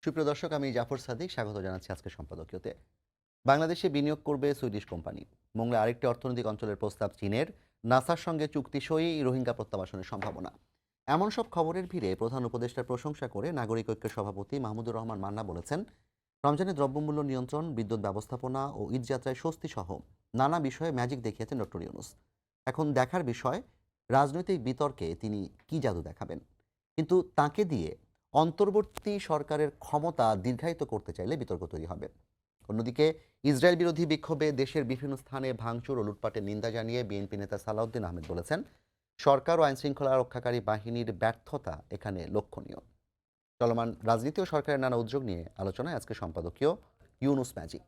সুপ্রিয় দর্শক, আমি জাফর সাদিক স্বাগত জানাচ্ছি আজকের সম্পাদকীয়তে। বাংলাদেশে বিনিয়োগ করবে সুইডিশ কোম্পানি। মংলায় আরেকটি অর্থনৈতিক অঞ্চলের প্রস্তাব চীনের। নাসার সঙ্গে চুক্তি সই, রোহিঙ্গা প্রত্যাবাসনের সম্ভাবনা। এমন সব খবরের ভিড়ে প্রধান উপদেষ্টার প্রশংসা করে নাগরিক ঐক্যের সভাপতি মাহমুদুর রহমান মান্না বলেছেন, রমজানে দ্রব্যমূল্য নিয়ন্ত্রণ, বিদ্যুৎ ব্যবস্থাপনা ও ঈদযাত্রায় স্বস্তি সহ নানা বিষয়ে ম্যাজিক দেখিয়েছেন ডক্টর ইউনূস। এখন দেখার বিষয়, রাজনৈতিক বিতর্কে তিনি কি জাদু দেখাবেন। কিন্তু তাকে দিয়ে অন্তর্বর্তী সরকারের ক্ষমতা দীর্ঘায়িত করতে চাইলে বিতর্ক তৈরি হবে। অন্যদিকে ইসরায়েল বিরোধী বিক্ষোভে দেশের বিভিন্ন স্থানে ভাঙচুর ও লুটপাটের নিন্দা জানিয়ে বিএনপি নেতা সালাউদ্দিন আহমেদ বলেছেন, সরকার ও আইনশৃঙ্খলা রক্ষাকারী বাহিনীর ব্যর্থতা এখানে লক্ষণীয়। চলমান রাজনীতি ও সরকারের নানা উদ্যোগ নিয়ে আলোচনায় আজকে সম্পাদকীয় ইউনুস ম্যাজিক।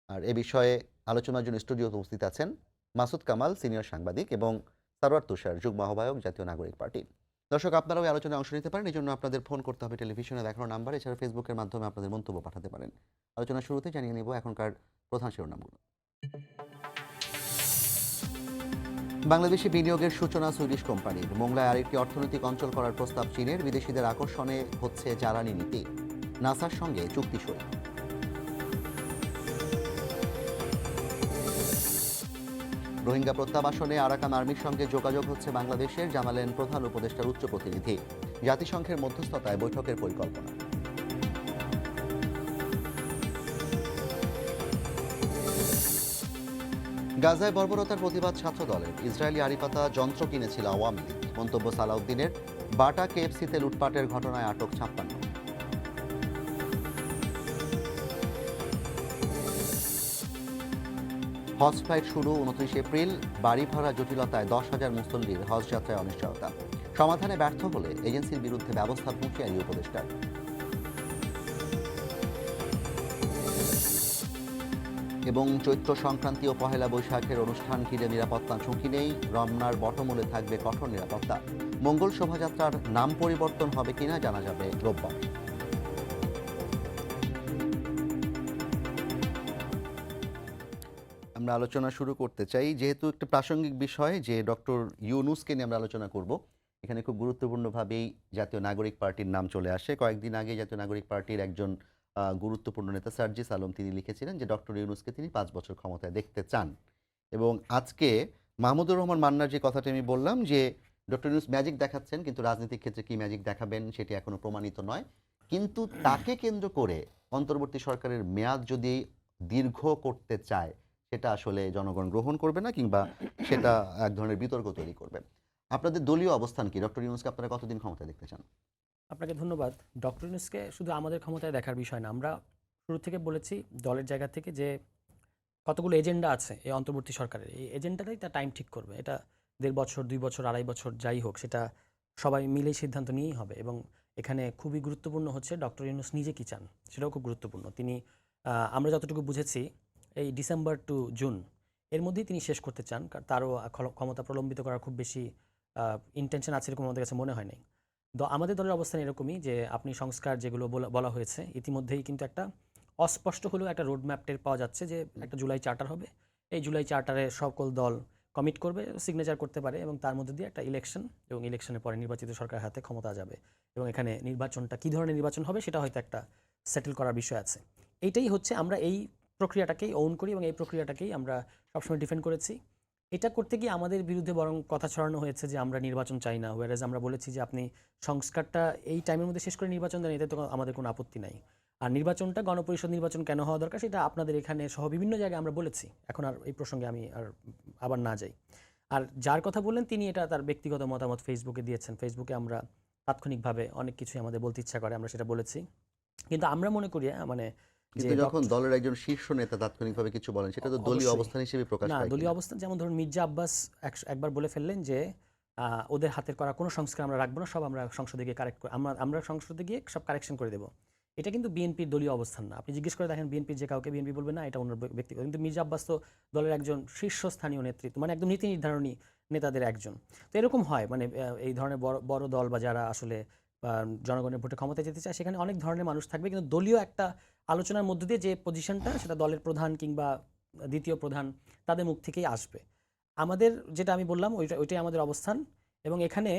আর এ বিষয়ে আলোচনার জন্য স্টুডিওতে উপস্থিত আছেন মাসুদ কামাল, সিনিয়র সাংবাদিক, এবং সারোয়ার তুষার, যুগ্ম আহ্বায়ক, জাতীয় নাগরিক পার্টি। দর্শক, আপনারাও এই আলোচনায় অংশ নিতে পারেন। এই জন্য আপনাদের ফোন করতে হবে টেলিভিশনে দেখানো নাম্বার। এছাড়া ফেসবুকের মাধ্যমে আপনাদের মন্তব্য পাঠাতে পারেন। আলোচনা শুরুতে জানিয়ে নেব এখনকার প্রধান শিরোনামগুলো। বাংলাদেশে বিনিয়োগের সূচনা সুইডিশ কোম্পানির। মোংলায় আরেকটি অর্থনৈতিক অঞ্চল করার প্রস্তাব চীনের। বিদেশিদের আকর্ষণে হচ্ছে জ্বালানি নীতি। নাসার সঙ্গে চুক্তি সই। রোহিঙ্গা প্রত্যাবাসনে আরাকান আর্মির সঙ্গে যোগাযোগ হচ্ছে বাংলাদেশের, জানালেন প্রধান উপদেষ্টার উচ্চ প্রতিনিধি। জাতিসংঘের মধ্যস্থতায় বৈঠকের পরিকল্পনা। গাজায় বর্বরতার প্রতিবাদ ছাত্র দলের। ইসরায়েলি আড়িপাতা যন্ত্র কিনেছিল আওয়ামী লীগ। মন্তব্য সালাউদ্দিনের। বাটা কেএফসিতে লুটপাটের ঘটনায় আটক 56। হজ ফ্লাইট শুরু 29 এপ্রিল। বাড়ি ভাড়া জটিলতায় 10,000 মুসল্লির হজ যাত্রায় অনিশ্চয়তা। সমাধানে ব্যর্থ হলে এজেন্সির বিরুদ্ধে ব্যবস্থা হুঁশিয়ারি উপদেষ্টার। এবং চৈত্র সংক্রান্তি ও পহেলা বৈশাখের অনুষ্ঠান ঘিরে নিরাপত্তা ঝুঁকি নেই। রমনার বটমূলে থাকবে কঠোর নিরাপত্তা। মঙ্গল শোভাযাত্রার নাম পরিবর্তন হবে কিনা জানা যাবে রোববার। আমরা আলোচনা শুরু করতে চাই, যেহেতু একটা প্রাসঙ্গিক বিষয় যে ডক্টর ইউনূসকে নিয়ে আমরা আলোচনা করব। এখানে খুব গুরুত্বপূর্ণভাবেই জাতীয় নাগরিক পার্টির নাম চলে আসে। কয়েকদিন আগে জাতীয় নাগরিক পার্টির একজন গুরুত্বপূর্ণ নেতা সার্জিস আলম তিনি লিখেছিলেন যে ডক্টর ইউনূসকে তিনি 5 বছর ক্ষমতায় দেখতে চান। এবং আজকে মাহমুদুর রহমান মান্নার যে কথাটি আমি বললাম যে ডক্টর ইউনূস ম্যাজিক দেখাচ্ছেন, কিন্তু রাজনৈতিক ক্ষেত্রে কি ম্যাজিক দেখাবেন সেটি এখনো প্রমাণিত নয়। কিন্তু তাকে কেন্দ্র করে অন্তর্বর্তী সরকারের মেয়াদ যদি দীর্ঘ করতে চায়, সেটা আসলে জনগণ গ্রহণ করবে না, কিংবা সেটা এক ধরনের বিতর্ক তৈরি করবে। আপনাদের দলীয় অবস্থান কি? ডক্টর ইউনূসকে আপনারা কতদিন ক্ষমতায় দেখতে চান? আপনাকে ধন্যবাদ। ডক্টর ইউনূসকে শুধু আমাদের ক্ষমতায় দেখার বিষয় না। আমরা শুরু থেকে বলেছি দলের জায়গা থেকে যে কতগুলো এজেন্ডা আছে এই অন্তর্বর্তী সরকারের। এই এজেন্ডাটাই তার টাইম ঠিক করবে। এটা ১.৫ বছর, ২ বছর, ২.৫ বছর যাই হোক, সেটা সবাই মিলেই সিদ্ধান্ত নিয়েই হবে। এবং এখানে খুবই গুরুত্বপূর্ণ হচ্ছে ডক্টর ইউনূস নিজে কী চান, সেটাও খুব গুরুত্বপূর্ণ। তিনি আমরা যতটুকু বুঝেছি এই ডিসেম্বর টু জুন এর মধ্যেই তিনি শেষ করতে চান। তারও ক্ষমতা প্রলম্বিত করার খুব বেশি ইন্টেনশন আছে এরকম আমাদের কাছে মনে হয় নাই। আমাদের দলের অবস্থান এরকমই যে আপনি সংস্কার যেগুলো বলা হয়েছে ইতিমধ্যেই কিন্তু একটা অস্পষ্ট হলেও একটা রোডম্যাপ টের পাওয়া যাচ্ছে যে একটা জুলাই চার্টার হবে। এই জুলাই চার্টারে সকল দল কমিট করবে, সিগনেচার করতে পারে, এবং তার মধ্যে দিয়ে একটা ইলেকশন, এবং ইলেকশনের পরে নির্বাচিত সরকারের হাতে ক্ষমতা যাবে। এবং এখানে নির্বাচনটা কী ধরনের নির্বাচন হবে সেটা হয়তো একটা সেটেল করার বিষয় আছে। এইটাই হচ্ছে, আমরা এই প্রক্রিয়াটাকেই ওন করি এবং এই প্রক্রিয়াটাকেই আমরা সবসময় ডিফেন্ড করেছি। এটা করতে গিয়ে আমাদের বিরুদ্ধে বরং কথা ছড়ানো হয়েছে যে আমরা নির্বাচন চাই না, ওয়ারেজ আমরা বলেছি যে আপনি সংস্কারটা এই টাইমের মধ্যে শেষ করে নির্বাচন দেন, এতে তো আমাদের কোনো আপত্তি নাই। আর নির্বাচনটা গণপরিষদ নির্বাচন কেন হওয়া দরকার সেটা আপনাদের এখানে সহ বিভিন্ন জায়গায় আমরা বলেছি। এখন আর এই প্রসঙ্গে আমি আর আবার না যাই। আর যার কথা বললেন তিনি এটা তার ব্যক্তিগত মতামত ফেসবুকে দিয়েছেন। ফেসবুকে আমরা তাৎক্ষণিকভাবে অনেক কিছুই আমাদের বলতে ইচ্ছা করে, আমরা সেটা বলেছি। কিন্তু আমরা মনে করি মানে যে কিন্তু যখন দলের একজন শীর্ষ নেতা তাৎক্ষণিকভাবে কিছু বলেন, সেটা তো দলীয় অবস্থান হিসেবে প্রকাশ না, পায় দলীয় কিনা? অবস্থান যেমন ধরুন মির্জা আব্বাস একবার বলে ফেললেন যে ওদের হাতের করা কোনো সংস্কার আমরা রাখবো না, সব আমরা সংসদে গিয়ে কারেক্ট করে আমরা সংসদে গিয়ে সব কারেকশন করে দেবো। এটা কিন্তু বিএনপির দলীয় অবস্থান না। আপনি জিজ্ঞেস করে দেখেন বিএনপির যে কাউকে, বিএনপি বলবে না এটা ওনার ব্যক্তিগত। কিন্তু মির্জা আব্বাস তো দলের একজন শীর্ষস্থানীয় নেতৃত্ব, মানে একদম নীতি নির্ধারণী নেতাদের একজন। তো এরকম হয় মানে এই ধরনের বড় বড় দল বা যারা আসলে জনগণের ভোটে ক্ষমতায় যেতে চায় সেখানে অনেক ধরনের মানুষ থাকবে, কিন্তু দলীয় একটা আলোচনার মধ্য দিয়ে যে পজিশনটা সেটা দলের প্রধান কিংবা দ্বিতীয় প্রধান তাদের মুখ থেকেই আসবে। আমাদের যেটা আমি বললাম ওইটাই আমাদের অবস্থান। এবং এখানে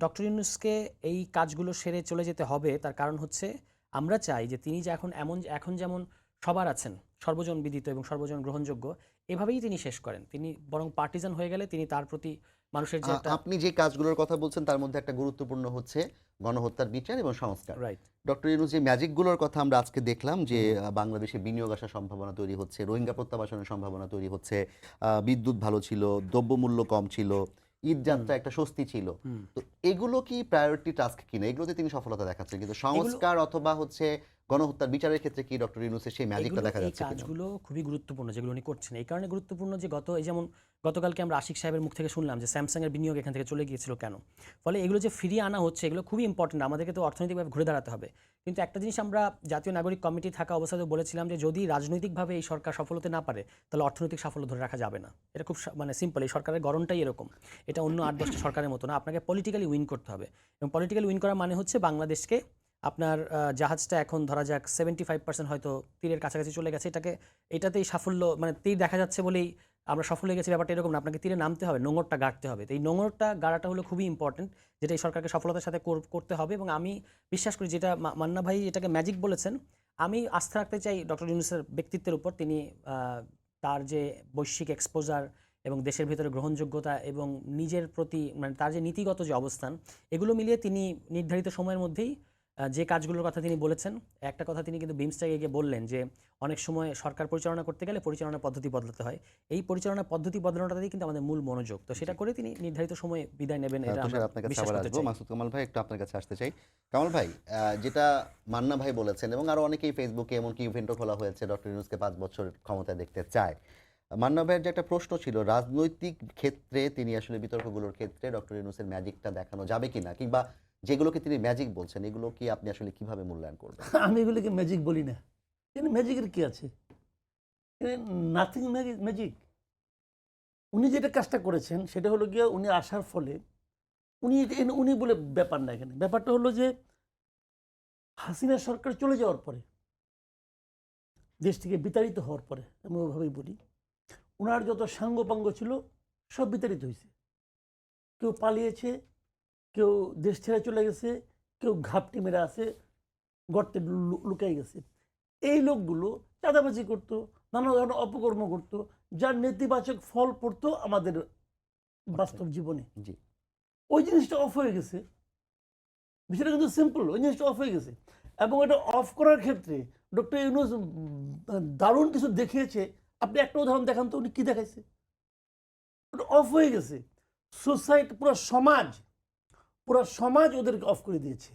ডক্টর ইউনূসকে এই কাজগুলো সেরে চলে যেতে হবে। তার কারণ হচ্ছে আমরা চাই যে তিনি যে এখন যেমন সবার আছেন, সর্বজন বিদিত এবং সর্বজন গ্রহণযোগ্য, এভাবেই তিনি শেষ করেন। তিনি বরং পার্টিজান হয়ে গেলে তিনি তার প্রতি মানুষের যে একটা আপনি যে কাজগুলোর কথা বলছেন তার মধ্যে একটা গুরুত্বপূর্ণ হচ্ছে গণহত্যার বিচার এবং সংস্কার। রাইট। ডক্টর ইউনূস যে ম্যাজিকগুলোর কথা আমরা আজকে দেখলাম যে বাংলাদেশে বিনিয়োগ আসার সম্ভাবনা তৈরি হচ্ছে, রোহিঙ্গা প্রত্যাবাসনের সম্ভাবনা তৈরি হচ্ছে, বিদ্যুৎ ভালো ছিল, দ্রব্যমূল্য কম ছিল, ঈদ যাত্রা একটা স্বস্তি ছিল। হুম। তো এগুলো কি প্রায়োরিটি টাস্ক কিনা? এগুলোতে তিনি সফলতা দেখাচ্ছেন, কিন্তু সংস্কার অথবা হচ্ছে গণহত্যার বিচারের ক্ষেত্রে কি ডক্টর ইউনূসের সেই ম্যাজিকটা দেখা এই যাচ্ছে কিনা? কাজগুলো খুবই গুরুত্বপূর্ণ যেগুলো উনি করছেন। এই কারণে গুরুত্বপূর্ণ যে এই যেমন গতকালকে আমরা আশিক সাহেবের মুখ থেকে শুনলাম যে স্যামসাং এর বিনিয়োগ এখান থেকে চলে গিয়েছিল কেন? ফলে এগুলো যে ফিরিয়ে আনা হচ্ছে এগুলো খুবই ইম্পর্টেন্ট। আমাদেরকে তো অর্থনৈতিকভাবে ঘুরে দাঁড়াতে হবে। কিন্তু একটা জিনিস আমরা জাতীয় নাগরিক কমিটি থাকা অবস্থাতেও বলেছিলাম যে যদি রাজনৈতিকভাবে এই সরকার সফল হতে না পারে তাহলে অর্থনৈতিক সাফল্য ধরে রাখা যাবে না। এটা খুব মানে সিম্পল। এই সরকারের গড়নটাই এরকম। এটা অন্য ৮-১০টা সরকারের মতো না। আপনাকে পলিটিক্যালি উইন করতে হবে। এবং পলিটিক্যালি উইন করার মানে হচ্ছে বাংলাদেশকে আপনার জাহাজটা এখন ধরা যাক 75% হয়তো তীরের কাছাকাছি চলে গেছে। এটাতেই সাফল্য মানে তীর দেখা যাচ্ছে বলেই আমরা সফল হয়ে গেছি ব্যাপারটা এরকম না। আপনাকে তীরে নামতে হবে, নোঙরটা গাড়তে হবে। তো এই নোঙরটা গাড়াটা হলো খুবই ইম্পর্টেন্ট, যেটা এই সরকারকে সফলতার সাথে করতে হবে। এবং আমি বিশ্বাস করি যেটা মান্না ভাই এটাকে ম্যাজিক বলেছেন, আমি আস্থা রাখতে চাই ডক্টর ইউনূসের ব্যক্তিত্বের উপর। তিনি তার যে বৈশ্বিক এক্সপোজার এবং দেশের ভেতরে গ্রহণযোগ্যতা এবং নিজের প্রতি মানে তার যে নীতিগত যে অবস্থান, এগুলো মিলিয়ে তিনি নির্ধারিত সময়ের মধ্যেই যে কাজগুলোর কথা তিনি বলেছেন। একটা কথা তিনি কিন্তু বিমস্টেকে গিয়ে বললেন যে অনেক সময় সরকার পরিচালনা করতে গেলে পরিচালনার পদ্ধতি বদলাতে হয়। এই পরিচালনার পদ্ধতি বদলানোটাই কিন্তু আমাদের মূল মনোযোগ। তো সেটা করে তিনি নির্ধারিত সময়ে বিদায় নেবেন, এটা আমরা তুষার, আপনার কাছে বিশ্বাস আবার করতে আসবো। চাই। মাসুদ কামাল ভাই, একটু আপনার কাছে আসতে চাই। কামাল ভাই, যেটা মান্না ভাই বলেছেন এবং আরো অনেকেই ফেসবুকে এমনকি ইভেন্টও খোলা হয়েছে ডক্টর ইউনূসকে 5 বছর ক্ষমতায় দেখতে চায়। মান্না ভাইয়ের যে একটা প্রশ্ন ছিল, রাজনৈতিক ক্ষেত্রে তিনি আসলে বিতর্কগুলোর ক্ষেত্রে ডক্টর ইউনূসের ম্যাজিকটা দেখানো যাবে কিনা, কিংবা যেগুলোকে তিনি ম্যাজিক বলছেন এগুলো কি আপনি আসলে কিভাবে মূল্যায়ন করবেন? আমি এগুলিকে ম্যাজিক বলি না। কিন্তু ম্যাজিকের কি আছে? Nothing magic. উনি যেটা কাজটা করেছেন সেটা হলো গিয়ে উনি আসার ফলে উনি বলে ব্যাপার না। এখানে ব্যাপারটা হলো যে হাসিনা সরকার চলে যাওয়ার পরে, দেশ থেকে বিতাড়িত হওয়ার পরে, আমি ওভাবেই বলি, ওনার যত সাঙ্গপাঙ্গ ছিল সব বিতাড়িত হয়েছে। কেউ পালিয়েছে, কেউ দেশ ছেড়ে চলে গেছে, কেউ ঘাপটি মেরে আছে, গর্তে লুকাই গেছে। এই লোকগুলো চাঁদাবাজি করতো, নানা ধরনের অপকর্ম করতো, যার নেতিবাচক ফল পড়তো আমাদের বাস্তব জীবনে। জি। ওই জিনিসটা অফ হয়ে গেছে। বিষয়টা কিন্তু সিম্পল, ওই জিনিসটা অফ হয়ে গেছে। এবং এটা অফ করার ক্ষেত্রে ডক্টর ইউনূস দারুণ কিছু দেখিয়েছে। আপনি একটা উদাহরণ দেখান তো, উনি কি দেখাইছে? ওটা অফ হয়ে গেছে। সোসাইটি, পুরো সমাজ ওদেরকে অফ করে দিয়েছে।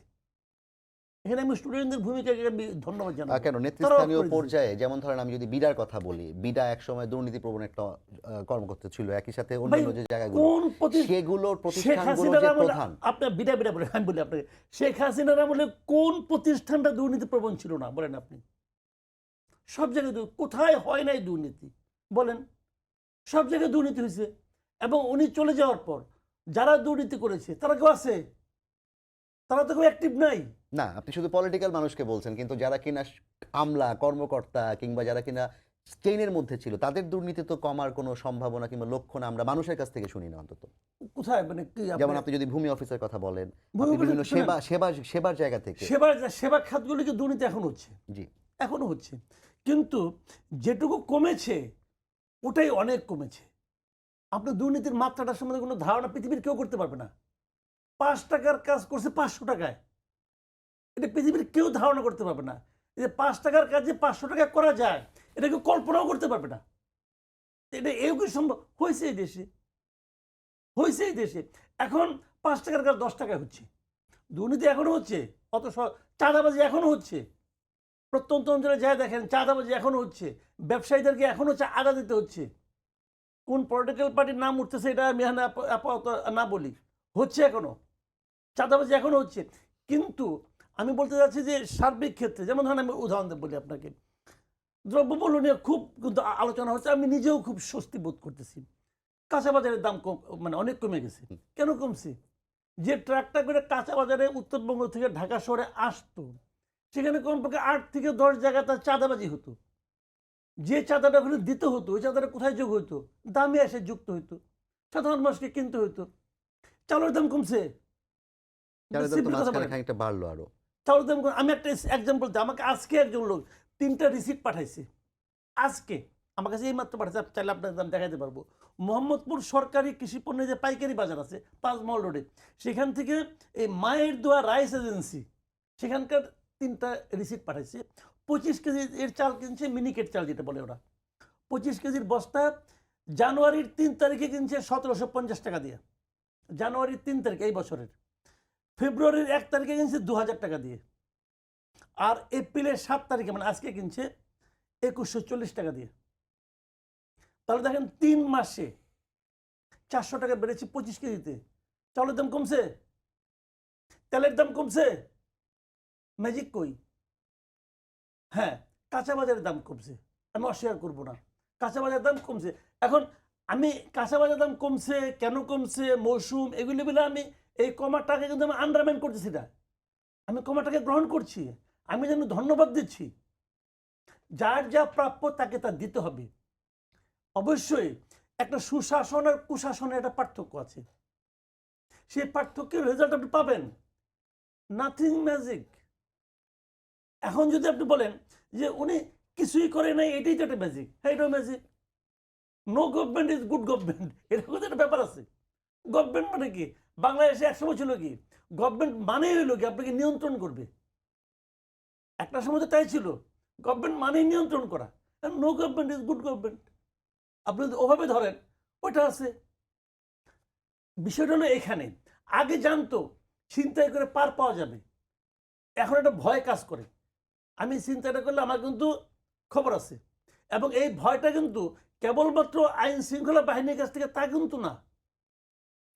এখানে আমি স্টুডেন্টদের ভূমিকাকে আমি ধন্যবাদ জানাই। কেন নেতৃস্থানীয় পর্যায়ে, যেমন ধরেন আমি যদি বিডার কথা বলি, বিডা একসময় দুর্নীতিপ্রবণ একটা কর্মকর্তা ছিল, একই সাথে অন্যান্য যে জায়গাগুলো সেগুলোর প্রতিষ্ঠানগুলো যে প্রধান। আপনার বিডা বলে আমি বলি আপনাকে, শেখ হাসিনার আমলে কোন প্রতিষ্ঠানটা দুর্নীতিপ্রবণ ছিল না বলেন আপনি? সব জায়গায় কোথায় হয় নাই দুর্নীতি বলেন? সব জায়গায় দুর্নীতি হয়েছে। এবং উনি চলে যাওয়ার পর যারা দুর্নীতি করেছে তারা কেউ আছে? তারা তো কেউ অ্যাক্টিভ নাই। না, আপনি শুধু পলিটিক্যাল মানুষকে বলছেন, কিন্তু যারা কিনা আমলা কর্মকর্তা কিংবা যারা কিনা চেইনের মধ্যে ছিল তাদের দুর্নীতি তো কমার কোনো সম্ভাবনা কিংবা লক্ষণ আমরা মানুষের কাছ থেকে শুনি না অন্তত। কোথায় মানে কি? যেমন আপনি যদি ভূমি অফিসের কথা বলেন, ভূমি আপনি বিভিন্ন অফিসার সেবার জায়গা থেকে সেবা খাতগুলিকে দুর্নীতি এখন হচ্ছে, জি এখনো হচ্ছে। কিন্তু যেটুকু কমেছে ওটাই অনেক কমেছে। আপনার দুর্নীতির মাত্রাটার সম্বন্ধে কোনো ধারণা পৃথিবীর কেউ করতে পারবে না। 5 টাকার কাজ করছে 500 টাকায়, এটা পৃথিবীর কেউ ধারণা করতে পারবে না। যে 5 টাকার কাজ যে 500 টাকা করা যায় এটা কেউ কল্পনাও করতে পারবে না। এটা এও কি সম্ভব? হয়েছে এই দেশে, হয়েছে এই দেশে। এখন 5 টাকার কাজ 10 টাকায় হচ্ছে। দুর্নীতি এখনো হচ্ছে, অত চাঁদাবাজি এখনো হচ্ছে। প্রত্যন্ত অঞ্চলে যায় দেখেন, চাঁদাবাজি এখনো হচ্ছে। ব্যবসায়ীদেরকে এখনো আদা দিতে হচ্ছে। কোন পলিটিক্যাল পার্টির নাম উঠতেছে এটা আমি আপাতত না বলি, হচ্ছে এখনো চাঁদাবাজি এখনো হচ্ছে। কিন্তু আমি বলতে চাচ্ছি যে সার্বিক ক্ষেত্রে, যেমন ধরেন আমি উদাহরণ বলি আপনাকে, দ্রব্যমূল্য নিয়ে খুব কিন্তু আলোচনা হচ্ছে। আমি নিজেও খুব স্বস্তি বোধ করতেছি। কাঁচা বাজারের দাম মানে অনেক কমে গেছে। কেন কমছে? যে ট্রাকটা করে কাঁচা বাজারে উত্তরবঙ্গ থেকে ঢাকা শহরে আসতো, সেখানে কমপক্ষে 8 থেকে 10 জায়গায় তার চাঁদাবাজি হতো। যে চাঁদাটা ওখানে দিতে হতো ওই চাঁদাটা কোথায় যোগ হতো? দামে এসে যুক্ত হতো, সাধারণ মানুষকে কিনতে হতো। চালের দাম কমছে, চালের দাম তো Simple কথা মাঝখানে বলেন। খানিকটা বাড়লো আরো। চাউলের দাম আমি একটা এক্সাম্পল দিই। আমাকে আজকে একজন লোক ৩টা রিসিট পাঠাইছে। আজকে আমার কাছে এইমাত্র পাঠাইছে, চাইলে আপনার দাম দেখাইতে পারবো। মোহাম্মদপুর সরকারি কৃষি পণ্যের যে পাইকারি বাজার আছে তাজমহল রোডে, সেখান থেকে এই মায়ের দোয়া রাইস এজেন্সি সেখানকার 3টা রিসিট পাঠাইছে। 25 কেজি এর চাল কিনছে, মিনিকেট চাল যেটা বলে ওরা। 25 কেজির বস্তা জানুয়ারির 3 তারিখে কিনছে 1750 টাকা দিয়ে। জানুয়ারির 3 তারিখ এই বছরের। ফেব্রুয়ারির 1 তারিখে কিনছে 2000 টাকা দিয়ে। আর এপ্রিলের 7 তারিখে মানে আজকে কিনছে 2140 টাকা দিয়ে। তাহলে দেখেন 3 মাসে 400 টাকা বেড়েছে 25 কেজিতে। চাউলের দাম কমছে, তেলের দাম কমছে, ম্যাজিক কই? হ্যাঁ, কাঁচা বাজারের দাম কমছে, আমি অস্বীকার করব না, কাঁচা বাজারের দাম কমছে। এখন আমি কাঁচা বাজারের দাম কমছে কেন কমছে, মৌসুম, এগুলি বলে আমি এই কমার টাকা কিন্তু আমি আন্ডারমাইন করতেছি না, আমি কমার টাকা গ্রহণ করছি, আমি যেন ধন্যবাদ দিচ্ছি। যার যা প্রাপ্য তাকে তা দিতে হবে। অবশ্যই একটা সুশাসন আর কুশাসনের একটা পার্থক্য আছে, সেই পার্থক্যের রেজাল্ট আপনি পাবেন। Nothing magic. এখন যদি আপনি বলেন যে উনি কিছুই করে নাই, এটাই তো একটা ম্যাজিক, হ্যাঁ এটাও magic. No government is good government, এরকম একটা ব্যাপার আছে। গভর্নমেন্ট মানে কি? বাংলাদেশে একসময় ছিল কি, গভর্নমেন্ট মানেই হইল কি আপনাকে নিয়ন্ত্রণ করবে। একটা সময় তো তাই ছিল, গভর্নমেন্ট মানেই নিয়ন্ত্রণ করা। No government is good government, আপনি যদি ওভাবে ধরেন ওইটা আছে। বিষয়টা হলো এখানে, আগে জানতো ছিনতাই করে পার পাওয়া যাবে, এখন একটা ভয় কাজ করে। আমি চিন্তাটা করলে আমার কিন্তু খবর আছে, এবং এই ভয়টা কিন্তু কেবলমাত্র আইন শৃঙ্খলা বাহিনীর কাছ থেকে তা কিন্তু না,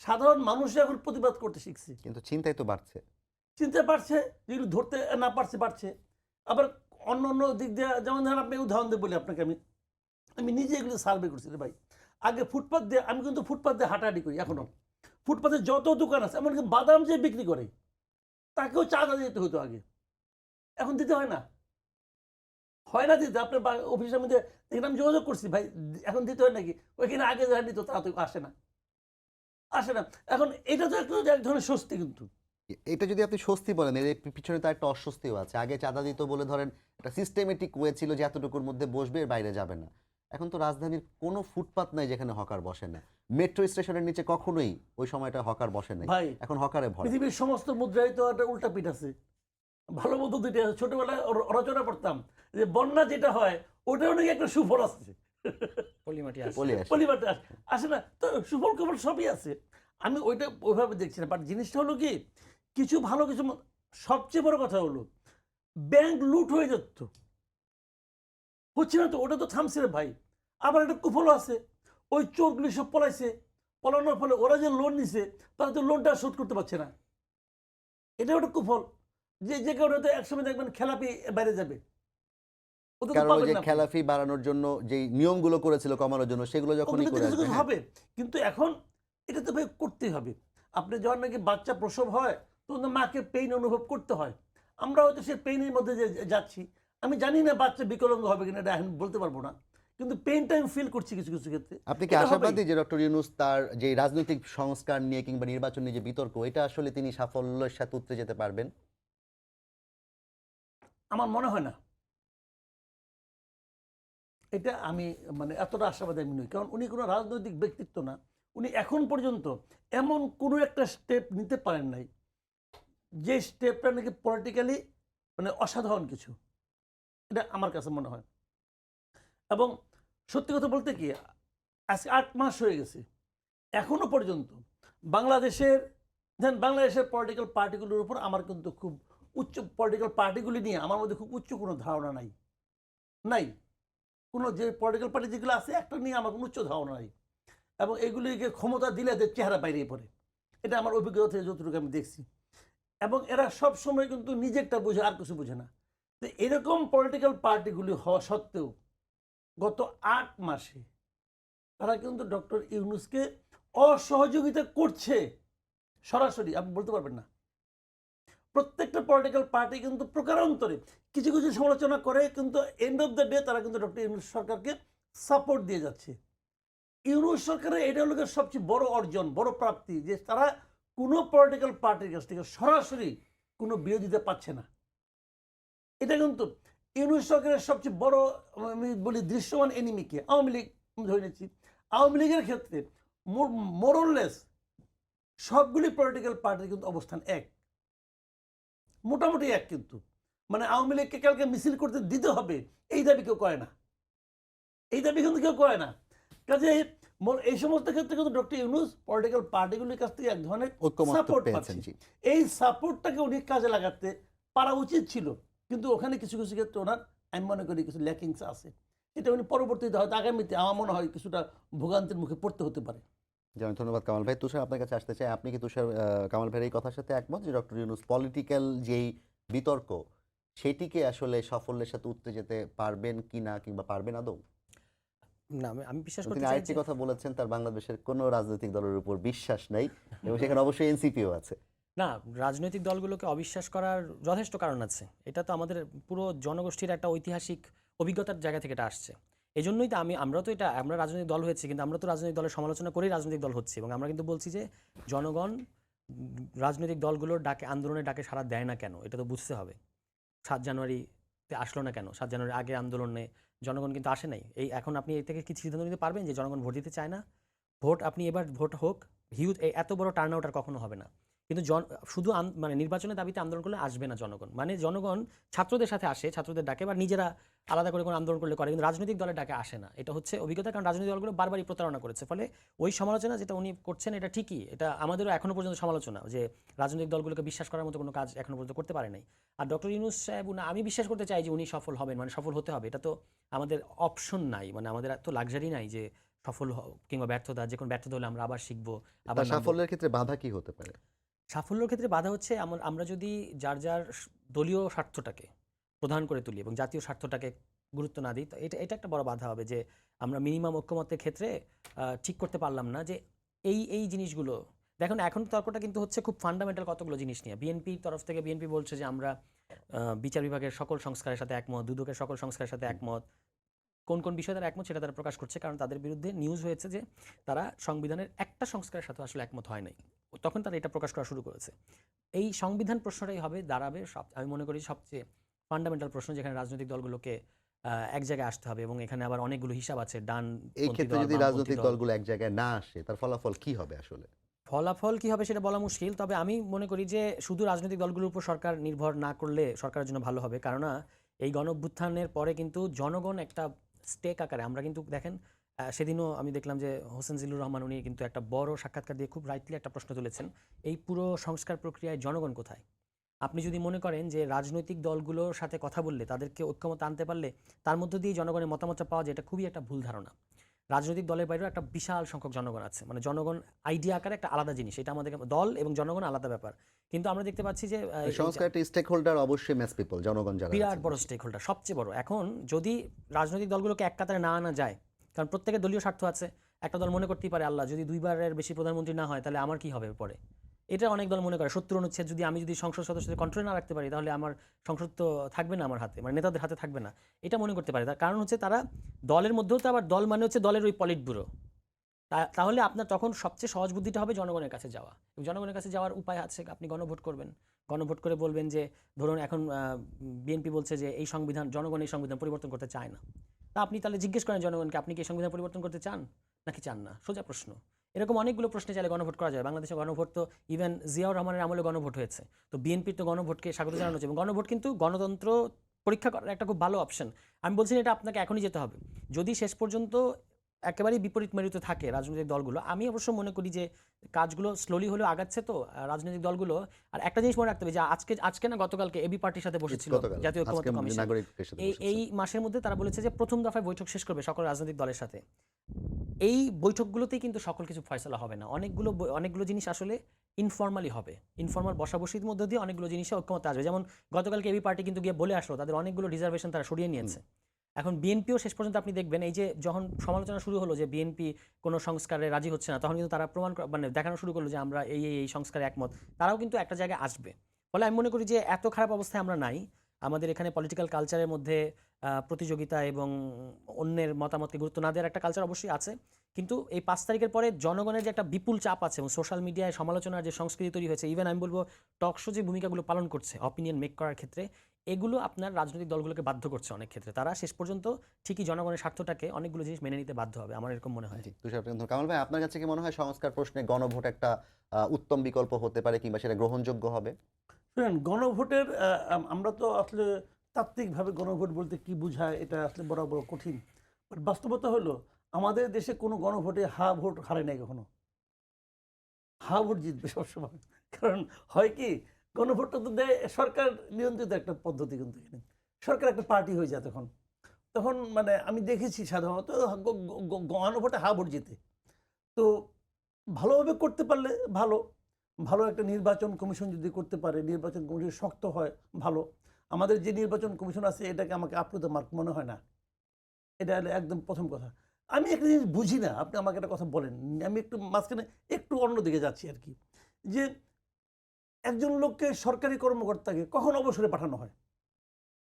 সাধারণ মানুষ এখন প্রতিবাদ করতে শিখছে। কিন্তু চিন্তাই তো বাড়ছে। চিনতে পারছে, যেগুলো ধরতে না পারছে বাড়ছে। আবার অন্য অন্য দিক দিয়ে, যেমন ধরেন আপনি উদাহরণ দিয়ে বলি আপনাকে, আমি নিজে এগুলো সার্ভে করছি রে ভাই। আগে ফুটপাথ দিয়ে, আমি কিন্তু ফুটপাথ দিয়ে হাঁটাহাঁটি করি এখনো, ফুটপাথে যত দোকান আছে, এমনকি বাদাম যে বিক্রি করে তাকেও চাঁদা দিতে হতো আগে, এখন দিতে হয় না, হয় না দিতে। আপনার অফিসের মধ্যে এখানে আমি যোগাযোগ করছি, ভাই এখন দিতে হয় নাকি, ওইখানে আগে যারা দিত তারা তো আসে না, আসে না। এখন এটা তো একটু এক ধরনের স্বস্তি কিন্তু। এটা যদি আপনি স্বস্তি বলেন, এর পিছনে তো একটা অস্বস্তিও আছে। আগে চাঁদা দিত বলে ধরেন একটা সিস্টেমেটিক ওয়ে ছিল যে এতটুকুর মধ্যে বসবে, এর বাইরে যাবে না। এখন তো রাজধানীর কোনো ফুটপাত নাই যেখানে হকার বসে না। মেট্রো স্টেশনের নিচে কখনোই ওই সময়টা হকার বসে নাই, ভাই এখন হকারে ভরে। পৃথিবীর সমস্ত মুদ্রায় তো একটা উল্টা পিঠ আছে, ভালো মতো দুইটা আছে। ছোটবেলায় রচনা পড়তাম যে বন্যা যেটা হয় ওটাও নাকি একটা সুফল আছে, পলিমাটি আছে। বলে আসে। পরিবারটা আসে না তো, সুফল কেবল সবই আছে। আমি ওইটা ওইভাবে দেখছি না, বাট জিনিসটা হলো কি, কিছু ভালো কিছু সবচেয়ে বড় কথা হলো ব্যাংক লুট হয়ে যেত, হচ্ছে না তো, ওটা তো থামছে রে ভাই। আবার একটা কুফলও আছে, ওই চোরগুলি সব পলাইছে, পলানোর ফলে ওরা যে লোন নিছে তারা তো লোনটা শোধ করতে পারছে না, এটা একটা কুফল। যে যে কারণে তো একসময় দেখবেন খেলাপি বাইরে যাবে, ওটা তো কারণ ওই পাবেন যে না আপনি। খেলাফি বাড়ানোর জন্য যে নিয়মগুলো করেছিল কমানোর জন্য, সেগুলো যখনই ওগুলো তো করে কিছু আসবে, কিছু হ্যাঁ। হবে, কিন্তু এখন এটা তো ভাই করতেই হবে। আপনি যখন নাকি বাচ্চা প্রসব হয় তখন তো মাকে পেইন অনুভব করতে হয়, আমরা হয়তো সেই পেইনের মধ্যে যে যাচ্ছি। আমি জানি না বাচ্চা বিকলাঙ্গ হবে কিনা, এটা আমি বলতে পারবো না, কিন্তু পেইনটা আমি ফিল করছি কিছু কিছু ক্ষেত্রে। আপনি কি এটা আশাবাদী হবেই। যে ডক্টর ইউনূস তার যে রাজনৈতিক সংস্কার নিয়ে কিংবা নির্বাচন নিয়ে যে বিতর্ক, এটা আসলে তিনি সাফল্যের সাথে উতরে যেতে পারবেন? আমার মনে হয় না, এটা আমি মানে এতটা আশাবাদী আমি নই, কারণ উনি কোনো রাজনৈতিক ব্যক্তিত্ব না। উনি এখন পর্যন্ত এমন কোনো একটা স্টেপ নিতে পারেন নাই যে স্টেপটা নাকি পলিটিক্যালি মানে অসাধারণ কিছু, এটা আমার কাছে মনে হয়। এবং সত্যি কথা বলতে কি, আজকে 8 মাস হয়ে গেছে, এখনো পর্যন্ত বাংলাদেশের বাংলাদেশের পলিটিক্যাল পার্টিগুলোর উপর আমার কিন্তু খুব উচ্চ, পলিটিক্যাল পার্টিগুলি নিয়ে আমার মধ্যে খুব উচ্চ কোনো ধারণা নাই, নাই কোনো, যে পলিটিক্যাল পার্টি যেগুলো আছে একটা নিয়ে আমার কোনো উচ্চ ধারণা নাই, এবং এগুলিকে ক্ষমতা দিলে এদের চেহারা বাইরে পড়ে, এটা আমার অভিজ্ঞতা থেকে যতটুকু আমি দেখছি। এবং এরা সব সময় কিন্তু নিজেরটা বোঝে, আর কিছু বোঝে না। তো এরকম পলিটিক্যাল পার্টিগুলি হওয়া সত্ত্বেও গত 8 মাসে তারা কিন্তু ডক্টর ইউনূসকে অসহযোগিতা করছে সরাসরি, আপনি বলতে পারবেন না। প্রত্যেকটা পলিটিক্যাল পার্টি কিন্তু প্রকারান্তরে কিছু কিছু সমালোচনা করে, কিন্তু এন্ড অফ দ্য ডে তারা কিন্তু ডক্টর ইউনূস সরকারকে সাপোর্ট দিয়ে যাচ্ছে। ইউনূস সরকারের এটা হলো সবচেয়ে বড় অর্জন, বড় প্রাপ্তি, যে তারা কোনো পলিটিক্যাল পার্টির কাছ থেকে সরাসরি কোনো বিরোধিতা পাচ্ছে না। এটা কিন্তু ইউনূস সরকারের সবচেয়ে বড়, আমি বলি দৃশ্যমান এনিমিকে আওয়ামী লীগ ধরে নিচ্ছি। আওয়ামী লীগের ক্ষেত্রে মোরলেস সবগুলি পলিটিক্যাল পার্টির কিন্তু অবস্থান এক, মোটামুটি এক। কিন্তু মানে আওয়ামী লীগকে কালকে মিছিল করতে দিতে হবে এই দাবি কেউ করে না, এই দাবি কিন্তু কেউ করে না। কাজে এই সমস্ত ক্ষেত্রে কিন্তু ডক্টর ইউনূস পলিটিক্যাল পার্টিগুলির কাছ থেকে এক ধরনের ঐক্যমত্য সাপোর্ট পেয়েছেন। পাচ্ছে। জি, এই সাপোর্টটাকে উনি কাজে লাগাতে পারা উচিত ছিল, কিন্তু ওখানে কিছু কিছু ক্ষেত্রে ওনার আমি মনে করি কিছু ল্যাকিংস আছে। এটা উনি পরবর্তীতে হয়তো আগামীতে আমার মনে হয় কিছুটা ভোগান্তির মুখে পড়তে হতে পারে। অনেক ধন্যবাদ কামাল ভাই। তুষার, আপনার কাছে আসতে চাই, আপনি কি তুষার কামাল ভাইয়ের এই কথার সাথে একমত যে ডক্টর ইউনূস পলিটিক্যাল যেই বিতর্ক সেটিকে আসলে সাফল্যের সাথে উঠতে যেতে পারবেন কিনা, কিংবা পারবেন আদৌ? না, আমি বিশ্বাস করতে তিনি চাই আরেকটি যে কথা বলেছেন, তার বাংলাদেশের কোনো রাজনৈতিক দলের উপর বিশ্বাস নাই এবং সেখানে অবশ্যই এনসিপিও আছে। না, রাজনৈতিক দলগুলোকে অবিশ্বাস করার যথেষ্ট কারণ আছে। এটা তো আমাদের পুরো জনগোষ্ঠীর একটা ঐতিহাসিক অভিজ্ঞতার জায়গা থেকে এটা আসছে। এই জন্যই তো আমরা রাজনৈতিক দল হয়েছি, কিন্তু আমরা তো রাজনৈতিক দলের সমালোচনা করেই রাজনৈতিক দল হচ্ছে, এবং আমরা কিন্তু বলছি যে জনগণ রাজনৈতিক দলগুলোর ডাকে, আন্দোলনের ডাকে সাড়া দেয় না কেন, এটা তো বুঝতে হবে। ৭ জানুয়ারিতে আসলো না কেন? 7 জানুয়ারি আগে আন্দোলনে জনগণ কিন্তু আসে নাই। এই এখন আপনি এ থেকে কি সিদ্ধান্ত নিতে পারবেন যে জনগণ ভোট দিতে চায় না? ভোট আপনি এবার ভোট হোক, এত বড় টার্ন আউট আর কখনো হবে না। কিন্তু শুধু মানে নির্বাচনের দাবিতে আন্দোলন করলে আসবে না জনগণ। মানে জনগণ ছাত্রদের সাথে আসে, ছাত্রদের ডাকে, বা নিজেরা আলাদা করে কোনো আন্দোলন করলে করে, কিন্তু রাজনৈতিক দলের ডাকে আসে না। এটা হচ্ছে অভিজ্ঞতা, কারণ রাজনৈতিক দলগুলো বারবারই প্রতারণা করেছে। ফলে ওই সমালোচনা যেটা উনি করছেন এটা ঠিকই, এটা আমাদেরও এখনো পর্যন্ত সমালোচনা যে রাজনৈতিক দলগুলোকে বিশ্বাস করার মতো কোনো কাজ এখনো পর্যন্ত করতে পারে নাই। আর ডক্টর ইউনূস সাহেব, আমি বিশ্বাস করতে চাই যে উনি সফল হবেন, মানে সফল হতে হবে। এটা তো আমাদের অপশন নাই, মানে আমাদের এত লাক্সারি নাই যে সফল কিংবা ব্যর্থতা, যে কোনো ব্যর্থতা হলে আমরা আবার শিখবো, আবার তার সাফল্যের ক্ষেত্রে বাধা কি হতে পারে? সাফল্যের ক্ষেত্রে বাধা হচ্ছে আমরা যদি যার যার দলীয় স্বার্থটাকে প্রধান করে তুলি এবং জাতীয় স্বার্থটাকে গুরুত্ব না দিই, তো এটা একটা বড় বাধা হবে যে আমরা মিনিমাম ঐক্যমত্যের ক্ষেত্রে ঠিক করতে পারলাম না যে এই জিনিসগুলো। দেখুন, এখন তর্কটা কিন্তু হচ্ছে খুব ফান্ডামেন্টাল কতগুলো জিনিস নিয়ে। বিএনপির তরফ থেকে বিএনপি বলছে যে আমরা বিচার বিভাগের সকল সংস্কারের সাথে একমত, দুদকের সকল সংস্কারের সাথে একমত। কোন কোন বিষয়ে তারা একমত সেটা তারা প্রকাশ করছে, কারণ তাদের বিরুদ্ধে নিউজ হয়েছে যে তারা সংবিধানের একটা সংস্কারের সাথে আসলে একমত হয় নাই। তখন তারা এটা প্রকাশ করা শুরু করেছে। এই সংবিধান প্রশ্নটাই দাঁড়াবে আমি মনে করি সবচেয়ে ফান্ডামেন্টাল প্রশ্ন, যেখানে রাজনৈতিক দলগুলোকে এক জায়গায় আসতে হবে, এবং এখানে আবার অনেকগুলো হিসাব আছে। এই ক্ষেত্রে যদি রাজনৈতিক দলগুলো এক জায়গায় না আসে, তার ফলাফল কি হবে আসলে? ফলাফল কি হবে সেটা বলা মুশকিল, তবে আমি মনে করি যে শুধু রাজনৈতিক দলগুলোর উপর সরকার নির্ভর না করলে সরকারের জন্য ভালো হবে। কেননা এই গণঅভ্যুত্থানের পরে কিন্তু জনগণ একটা স্টেক আকারে, আমরা কিন্তু দেখেন সেদিনও আমি দেখলাম যে হোসেন জিল্লুর রহমান উনি কিন্তু একটা বড় সাক্ষাৎকার দিয়ে খুব রাইটলি একটা প্রশ্ন তুলেছেন, এই পুরো সংস্কার প্রক্রিয়ায় জনগণ কোথায়? আপনি যদি মনে করেন যে রাজনৈতিক দলগুলোর সাথে কথা বললে, তাদেরকে ঐক্যমত আনতে পারলে তার মধ্য দিয়ে জনগণের মতামতটা পাওয়া যায়, এটা খুবই একটা ভুল ধারণা। রাজনৈতিক দলের বাইরেও একটা বিশাল সংখ্যক জনগণ আছে, মানে জনগণ আইডিয়া আকারে একটা আলাদা জিনিস, এটা আমাদের দল এবং জনগণ আলাদা ব্যাপার। কিন্তু আমরা দেখতে পাচ্ছি যে সংস্কারটি স্টেক হোল্ডার অবশ্যই ম্যাস পিপল, জনগণ যারা বিরাট আছেন। বড় স্টেক হোল্ডার, সবচেয়ে বড়। এখন যদি রাজনৈতিক দলগুলোকে এক কাতারে না আনা যায়, কারণ প্রত্যেকের দলীয় স্বার্থ আছে। একটা দল মনে করতেই পারে, আল্লাহ যদি 2বারের বেশি প্রধানমন্ত্রী না হয় তাহলে আমার কি হবে পরে। এটা অনেক দল মনে করে 70 অনুচ্ছেদ যদি আমি যদি সংসদ সদস্যদের কন্ট্রোলে না রাখতে পারি, তাহলে আমার সংসদ তো থাকবে না আমার হাতে, মানে নেতাদের হাতে থাকবে না। এটা মনে করতে পারে। তার কারণ হচ্ছে তারা দলের মধ্যেও তো আবার দল মানে হচ্ছে দলের ওই পলিট ব্যুরো। তাহলে আপনার তখন সবচেয়ে সহজ বুদ্ধিটা হবে জনগণের কাছে যাওয়া। এবং জনগণের কাছে যাওয়ার উপায় আছে, আপনি গণভোট করবেন। গণভোট করে বলবেন যে ধরুন এখন বিএনপি বলছে যে এই সংবিধান, জনগণ এই সংবিধান পরিবর্তন করতে চায় না। তা আপনি তাহলে জিজ্ঞেস করেন জনগণকে, আপনি কি এই সংবিধান পরিবর্তন করতে চান নাকি চান না? সোজা প্রশ্ন। এরকম অনেকগুলো প্রশ্নে চাইলে গণভোট করা যায়। বাংলাদেশে গণভোট তো ইভেন জিয়াউর রহমানের আমলে গণভোট হয়েছে। তো বিএনপির তো গণভোটকে স্বাগত জানানো হচ্ছে, এবং গণভোট কিন্তু গণতন্ত্র পরীক্ষা করার একটা খুব ভালো অপশন। আমি বলছি এটা আপনাকে এখনই যেতে হবে। যদি শেষ পর্যন্ত একেবারেই বিপরীত মেরুতে থাকে রাজনৈতিক দলগুলো, আমি অবশ্য মনে করি যে কাজগুলো স্লোলি হলেও আগাচ্ছে তো রাজনৈতিক দলগুলো। আর একটা জিনিস মনে রাখতে হবে যে আজকে না গতকালকে এবি পার্টির সাথে বসেছিল জাতীয় ঐক্যমত্য কমিশন। এই মাসের মধ্যে তারা বলেছে যে প্রথম দফায় বৈঠক শেষ করবে সকল রাজনৈতিক দলের সাথে। এই বৈঠকগুলোতেই কিন্তু সকল কিছু ফয়সলা হবে না, অনেকগুলো জিনিস আসলে ইনফর্মালি হবে। ইনফর্মাল বসাবসির মধ্যে দিয়ে অনেকগুলো জিনিসে ঐক্যমত আসবে। যেমন গতকালকে এবি পার্টি কিন্তু গিয়ে বলে আসলো তাদের অনেকগুলো রিজার্ভেশন তারা সরিয়ে নিয়েছে। এখন বিএনপিও শেষ পর্যন্ত আপনি দেখবেন, এই যে যখন সমালোচনা শুরু হলো যে বিএনপি কোনো সংস্কারে রাজি হচ্ছে না, তখন কিন্তু তারা মানে দেখানো শুরু করলো যে আমরা এই সংস্কারে একমত। তারাও কিন্তু একটা জায়গায় আসবে। ফলে আমি মনে করি যে এত খারাপ অবস্থায় আমরা নাই। আমাদের এখানে পলিটিক্যাল কালচারের মধ্যে প্রতিযোগিতা এবং অন্যের মতামতকে গুরুত্ব না দেওয়ার একটা কালচার অবশ্যই আছে, কিন্তু এই 5 তারিখের পরে জনগণের যে একটা বিপুল চাপ আছে এবং সোশ্যাল মিডিয়ায় সমালোচনার যে সংস্কৃতি তৈরি হয়েছে, ইভেন আমি বলবো টক শো যে ভূমিকাগুলো পালন করছে অপিনিয়ন মেক করার ক্ষেত্রে, এগুলো আপনার রাজনৈতিক দলগুলোকে বাধ্য করছে অনেক ক্ষেত্রে। তারা শেষ পর্যন্ত ঠিকই জনগণের স্বার্থটাকে অনেকগুলো জিনিস মেনে নিতে বাধ্য হবে, আমার এরকম মনে হয়। জি, তুষার প্রিয়ন্তন। কামাল ভাই, আপনার কাছে কি মনে হয় সংস্কার প্রশ্নে গণভোট একটা উত্তম বিকল্প হতে পারে, কিংবা সেটা গ্রহণযোগ্য হবে? শুনেন, গণভোটের আমরা তো আসলে তাত্ত্বিকভাবে গণভোট বলতে কি বোঝায় এটা আসলে বড় বড় কঠিন। বাট বাস্তবতা হলো আমাদের দেশে কোনো গণভোটে হা ভোট হারে নাই কখনো। হা ভোট জিতবে সবসময়। কারণ হয় কি, গণভোটটা তো দেয় সরকার নিয়ন্ত্রিত একটা পদ্ধতি, কিন্তু এখানে সরকার একটা পার্টি হয়ে যায় তখন। তখন মানে আমি দেখেছি সাধারণত গণভোটে হা ভোট জিতে। তো ভালোভাবে করতে পারলে ভালো, ভালো একটা নির্বাচন কমিশন যদি করতে পারে, নির্বাচন কমিশন শক্ত হয় ভালো। আমাদের যে নির্বাচন কমিশন আছে এটাকে আমাকে আপ্লুত মার্ক মনে হয় না। এটা হলো একদম প্রথম কথা। আমি একটা জিনিস বুঝি না, আপনি আমাকে একটা কথা বলেন, আমি একটু মাঝখানে একটু অন্যদিকে যাচ্ছি আর কি, যে একজন লোককে সরকারি কর্মকর্তাকে কখন অবসরে পাঠানো হয়?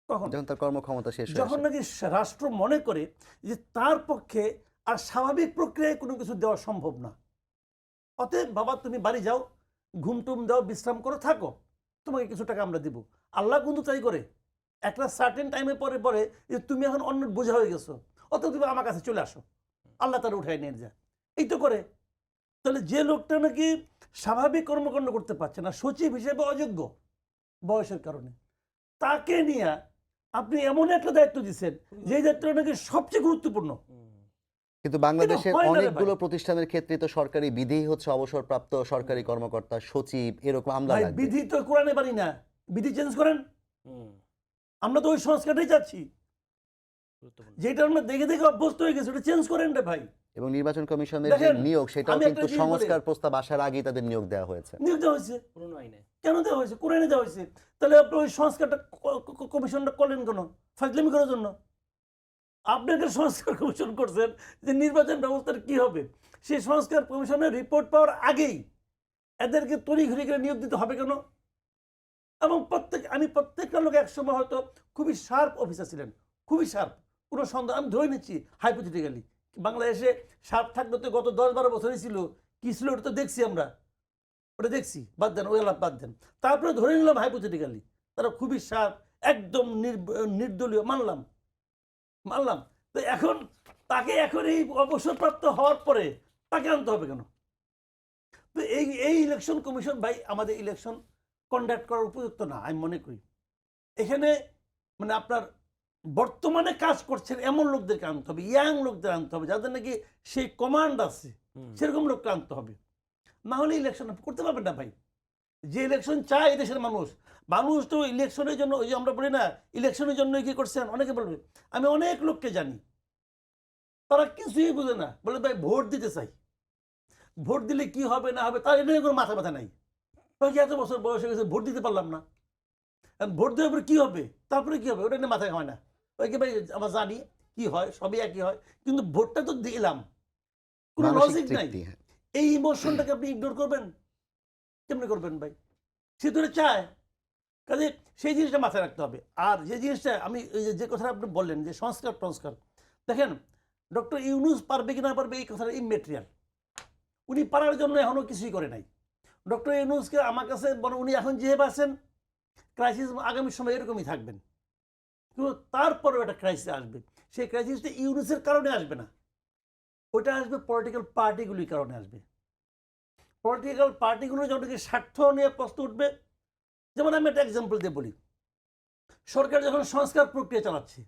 কখন? যখন তার কর্মক্ষমতা শেষ হয়ে যখন আসে। নাকি রাষ্ট্র মনে করে যে তার পক্ষে আর স্বাভাবিক প্রক্রিয়ায় কোনো কিছু দেওয়া সম্ভব না। অতএব বাবা তুমি বাড়ি যাও, ঘুমটুম দাও, বিশ্রাম করো, থাকো, তোমাকে কিছু টাকা আমরা দিব। আল্লাহ কিন্তু তাই করে, একটা সার্টেন টাইমে পরে পরে যে তুমি এখন অন্য বোঝা হয়ে গেছো, অত তুমি আমার কাছে চলে আসো, আল্লাহ তার উঠায় নিয়ে যায়, এই তো করে। তাহলে যে লোকটা নাকি স্বাভাবিক কর্মকাণ্ড করতে পারছে না, সচিব হিসেবে অযোগ্য বয়সের কারণে, তাকে নিয়ে আপনি এমন একটা দায়িত্ব দিচ্ছেন যে দায়িত্বটা নাকি সবচেয়ে গুরুত্বপূর্ণ। কিন্তু বাংলাদেশের হয় না রে ভাই। অনেকগুলো প্রতিষ্ঠানের ক্ষেত্রে তো সরকারি বিধিই হচ্ছে অবসরপ্রাপ্ত সরকারি কর্মকর্তা, সচিব, এরকম আমলা ভাই লাগবে। বিধি তো কোরআনে পারি না, বিধি চেঞ্জ করেন। আমরা তো ওই সংস্কারটাই চাচ্ছি, গুরুত্বপূর্ণ। যেটা আমরা দেখে দেখে অভ্যস্ত হয়ে গেছি, ওটা চেঞ্জ করেন রে ভাই। এবং নির্বাচন কমিশনের যে দেখেন, নিয়োগ, সেটাও আমি একটা কিন্তু জিনিস বলি। সংস্কার প্রস্তাব আসার আগেই তাদের নিয়োগ দেওয়া হয়েছে। নিয়োগ দেওয়া হয়েছে, পুরনো আইনে কেন দেওয়া হয়েছে? কোরআনে দেওয়া হয়েছে। তাহলে আপনি ওই সংস্কারটা কমিশনটা করলেন কেন? ফাজলামি করার জন্য। আপনি একটা সংস্কার কমিশন করছেন যে নির্বাচন ব্যবস্থার কি হবে, সেই সংস্কার কমিশনের রিপোর্ট পাওয়ার আগেই এদেরকে তড়িঘড়ি করে নিয়োগ দিতে হবে কেন? এবং আমি প্রত্যেকটা লোক একসময় হয়তো খুবই শার্প অফিসার ছিলেন, খুবই শার্প, কোনো সন্দেহ, আমি ধরে নিচ্ছি হাইপোথেটিক্যালি বাংলাদেশে শার্প থাকতে তো গত 10-12 বছরই ছিল, কি ছিল ওটা তো দেখছি আমরা, ওটা দেখছি, বাদ দেন ওই আলাপ বাদ দেন। তারপরে ধরে নিলাম হাইপোথেটিক্যালি তারা খুবই শার্প, একদম নির্দলীয়, মানলাম। তো এখন তাকে এখন এই অবসরপ্রাপ্ত হওয়ার পরে তাকে আনতে হবে কেন? তো এই ইলেকশন কমিশন ভাই আমাদের ইলেকশন কন্ডাক্ট করার উপযুক্ত না আমি মনে করি। এখানে মানে আপনার বর্তমানে কাজ করছেন এমন লোকদেরকে আনতে হবে, ইয়াং লোকদের আনতে হবে, যাদের নাকি সেই কমান্ড আছে, সেরকম লোককে আনতে হবে। না হলে ইলেকশন করতে পারবেন না ভাই। যে ইলেকশন চায় এই দেশের মানুষ, মানুষ তো ইলেকশনের জন্য, ওই যে আমরা বলি না ইলেকশনের জন্য কি করছেন, অনেকে বলবে, আমি অনেক লোককে জানি তারা কিছুই বুঝে না, বলে ভাই ভোট দিতে চাই, ভোট দিলে কি হবে না হবে তার এটা কোনো মাথা ব্যথা নাই। এত বছর বয়স হয়ে গেছে ভোট দিতে পারলাম না, ভোট দেওয়ার পরে কি হবে, তারপরে কি হবে ওটা নিয়ে মাথায় হয় না। ওইকে ভাই আমরা জানি কি হয়, সবই একই হয়, কিন্তু ভোটটা তো দিলাম, কোনো মানসিক লজিক নাই। তৃপ্তি, হ্যাঁ। এই ইমোশনটাকে আপনি ইগনোর করবেন, কেমনি করবেন ভাই? সে তো এটা চায়, কাজে সেই জিনিসটা মাথায় রাখতে হবে। আর যে জিনিসটা আমি যে কথাটা আপনি বললেন যে সংস্কার, দেখেন ডক্টর ইউনূস পারবে কি না পারবে এই কথাটা ইমেটেরিয়াল, উনি পারার জন্য এখনও কিছুই করে নাই। ডক্টর ইউনূসকে আমার কাছে বড়, উনি এখন যেভাবে আছেন ক্রাইসিস আগামী সময় এরকমই থাকবেন, কিন্তু তারপরেও একটা ক্রাইসিস আসবে। সেই ক্রাইসিসটা ইউনূসের কারণে আসবে না, ওটা আসবে পলিটিক্যাল পার্টিগুলির কারণে আসবে। পলিটিক্যাল পার্টিগুলো যখন স্বার্থ নিয়ে প্রশ্ন উঠবে, যেমন আমি একটা এক্সাম্পল দিয়ে বলি, সরকার যখন সংস্কার প্রক্রিয়া চালাচ্ছে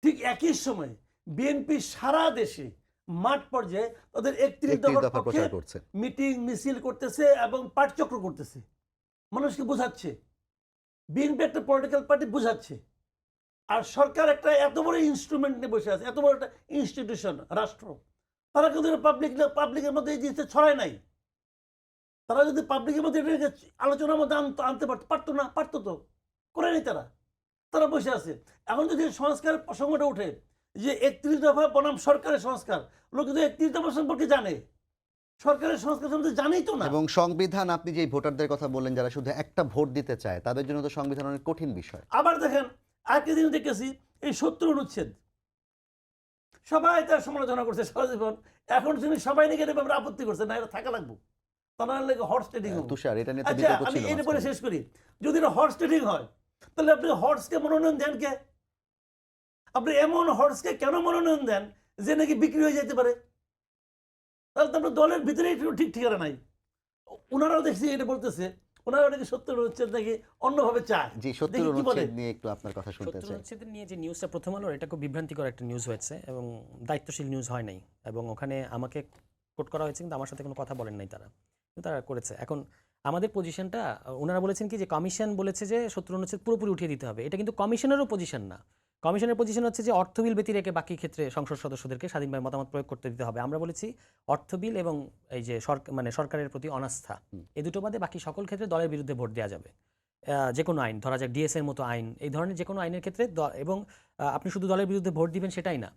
ঠিক একই সময় বিএনপি সারা দেশে মাঠ পর্যায়ে তাদের 31 দফার দফা পক্ষে প্রচার করছে। মিটিং মিছিল করতেছে এবং পাঠচক্র করতেছে, মানুষকে বোঝাচ্ছে। বিএনপি একটা পলিটিক্যাল পার্টি বোঝাচ্ছে, আর সরকার একটা এত বড় ইনস্ট্রুমেন্ট নিয়ে বসে আছে, এত বড় একটা ইনস্টিটিউশন রাষ্ট্র, তারা কিন্তু পাবলিকের মধ্যে এই জিনিসটা ছড়ায় নাই। তারা যদি পাবলিকের মধ্যে এটাকে আলোচনার মধ্যে আনতে পারতো না, পারতো তো, করে নি তারা বসে আছে। এখন যদি সংস্কারের প্রসঙ্গটা উঠে যে 31 দফা বনাম সরকারের সংস্কার, লোক কিন্তু 31 দফা সম্পর্কে জানে, সরকারের সংস্কার সম্বন্ধে জানেই তো না। এবং সংবিধান, আপনি যে ভোটারদের কথা বললেন যারা শুধু একটা ভোট দিতে চায়, তাদের জন্য তো সংবিধান অনেক কঠিন বিষয়। আবার দেখেন আজকে দিন দেখেছি এই ৭০ অনুচ্ছেদ সবাই তার সমালোচনা করছে সারা জীবন, এখন শুনি সবাই নাকি এর ব্যাপারে আপত্তি করছে, না এটা থাকা লাগবে, তা না হলে হর্স ট্রেডিং হবে। তুষার, এটা নিয়ে তো আচ্ছা বিতর্ক আমি ছিল এর পরে মাঝখানে। শেষ করি, যদি এটা হর্স ট্রেডিং হয় তাহলে আপনি হর্সকে মনোনয়ন দেন কে? আপনি এমন হর্সকে কেন মনোনয়ন দেন যে নাকি বিক্রি হয়ে যেতে পারে? তাহলে তো আপনার দলের ভিতরে একটু ঠিক ঠিকানা নাই। ওনারাও দেখছি এটা বলতেছে, ওনারাও নাকি ৭০ অনুচ্ছেদ নাকি অন্যভাবে চায়। জি, ৭০ দেখি কি বলে। অনুচ্ছেদ নিয়ে একটু আপনার কথা শুনতে ৭০ চাই। অনুচ্ছেদের নিয়ে যে নিউজটা প্রথম আলোর, এটা খুব বিভ্রান্তিকর একটা নিউজ হয়েছে এবং দায়িত্বশীল নিউজ হয় নাই, এবং ওখানে আমাকে কোট করা হয়েছে কিন্তু আমার সাথে কোনো কথা বলেন নাই তারা, কিন্তু তারা করেছে। এখন আমাদের পজিশনটা, ওনারা বলেছেন কি যে কমিশন বলেছে যে ৭০ অনুচ্ছেদ পুরোপুরি উঠিয়ে দিতে হবে, এটা কিন্তু কমিশনেরও পজিশন না। কমিশনের পজিশন হচ্ছে যে অর্থ বিল ব্যতি রেখে বাকি ক্ষেত্রে সংসদ সদস্যদেরকে স্বাধীনভাবে মতামত প্রয়োগ করতে দিতে হবে। আমরা বলেছি অর্থ বিল এবং এই যে মানে সরকারের প্রতি অনাস্থা, এই দুটো বাদে বাকি সকল ক্ষেত্রে দলের বিরুদ্ধে ভোট দেওয়া যাবে। যে কোনো আইন, ধরা যাক ডিএস এর মতো আইন, এই ধরনের যে কোনো আইনের ক্ষেত্রে এবং আপনি শুধু দলের বিরুদ্ধে ভোট দিবেন সেটাই না,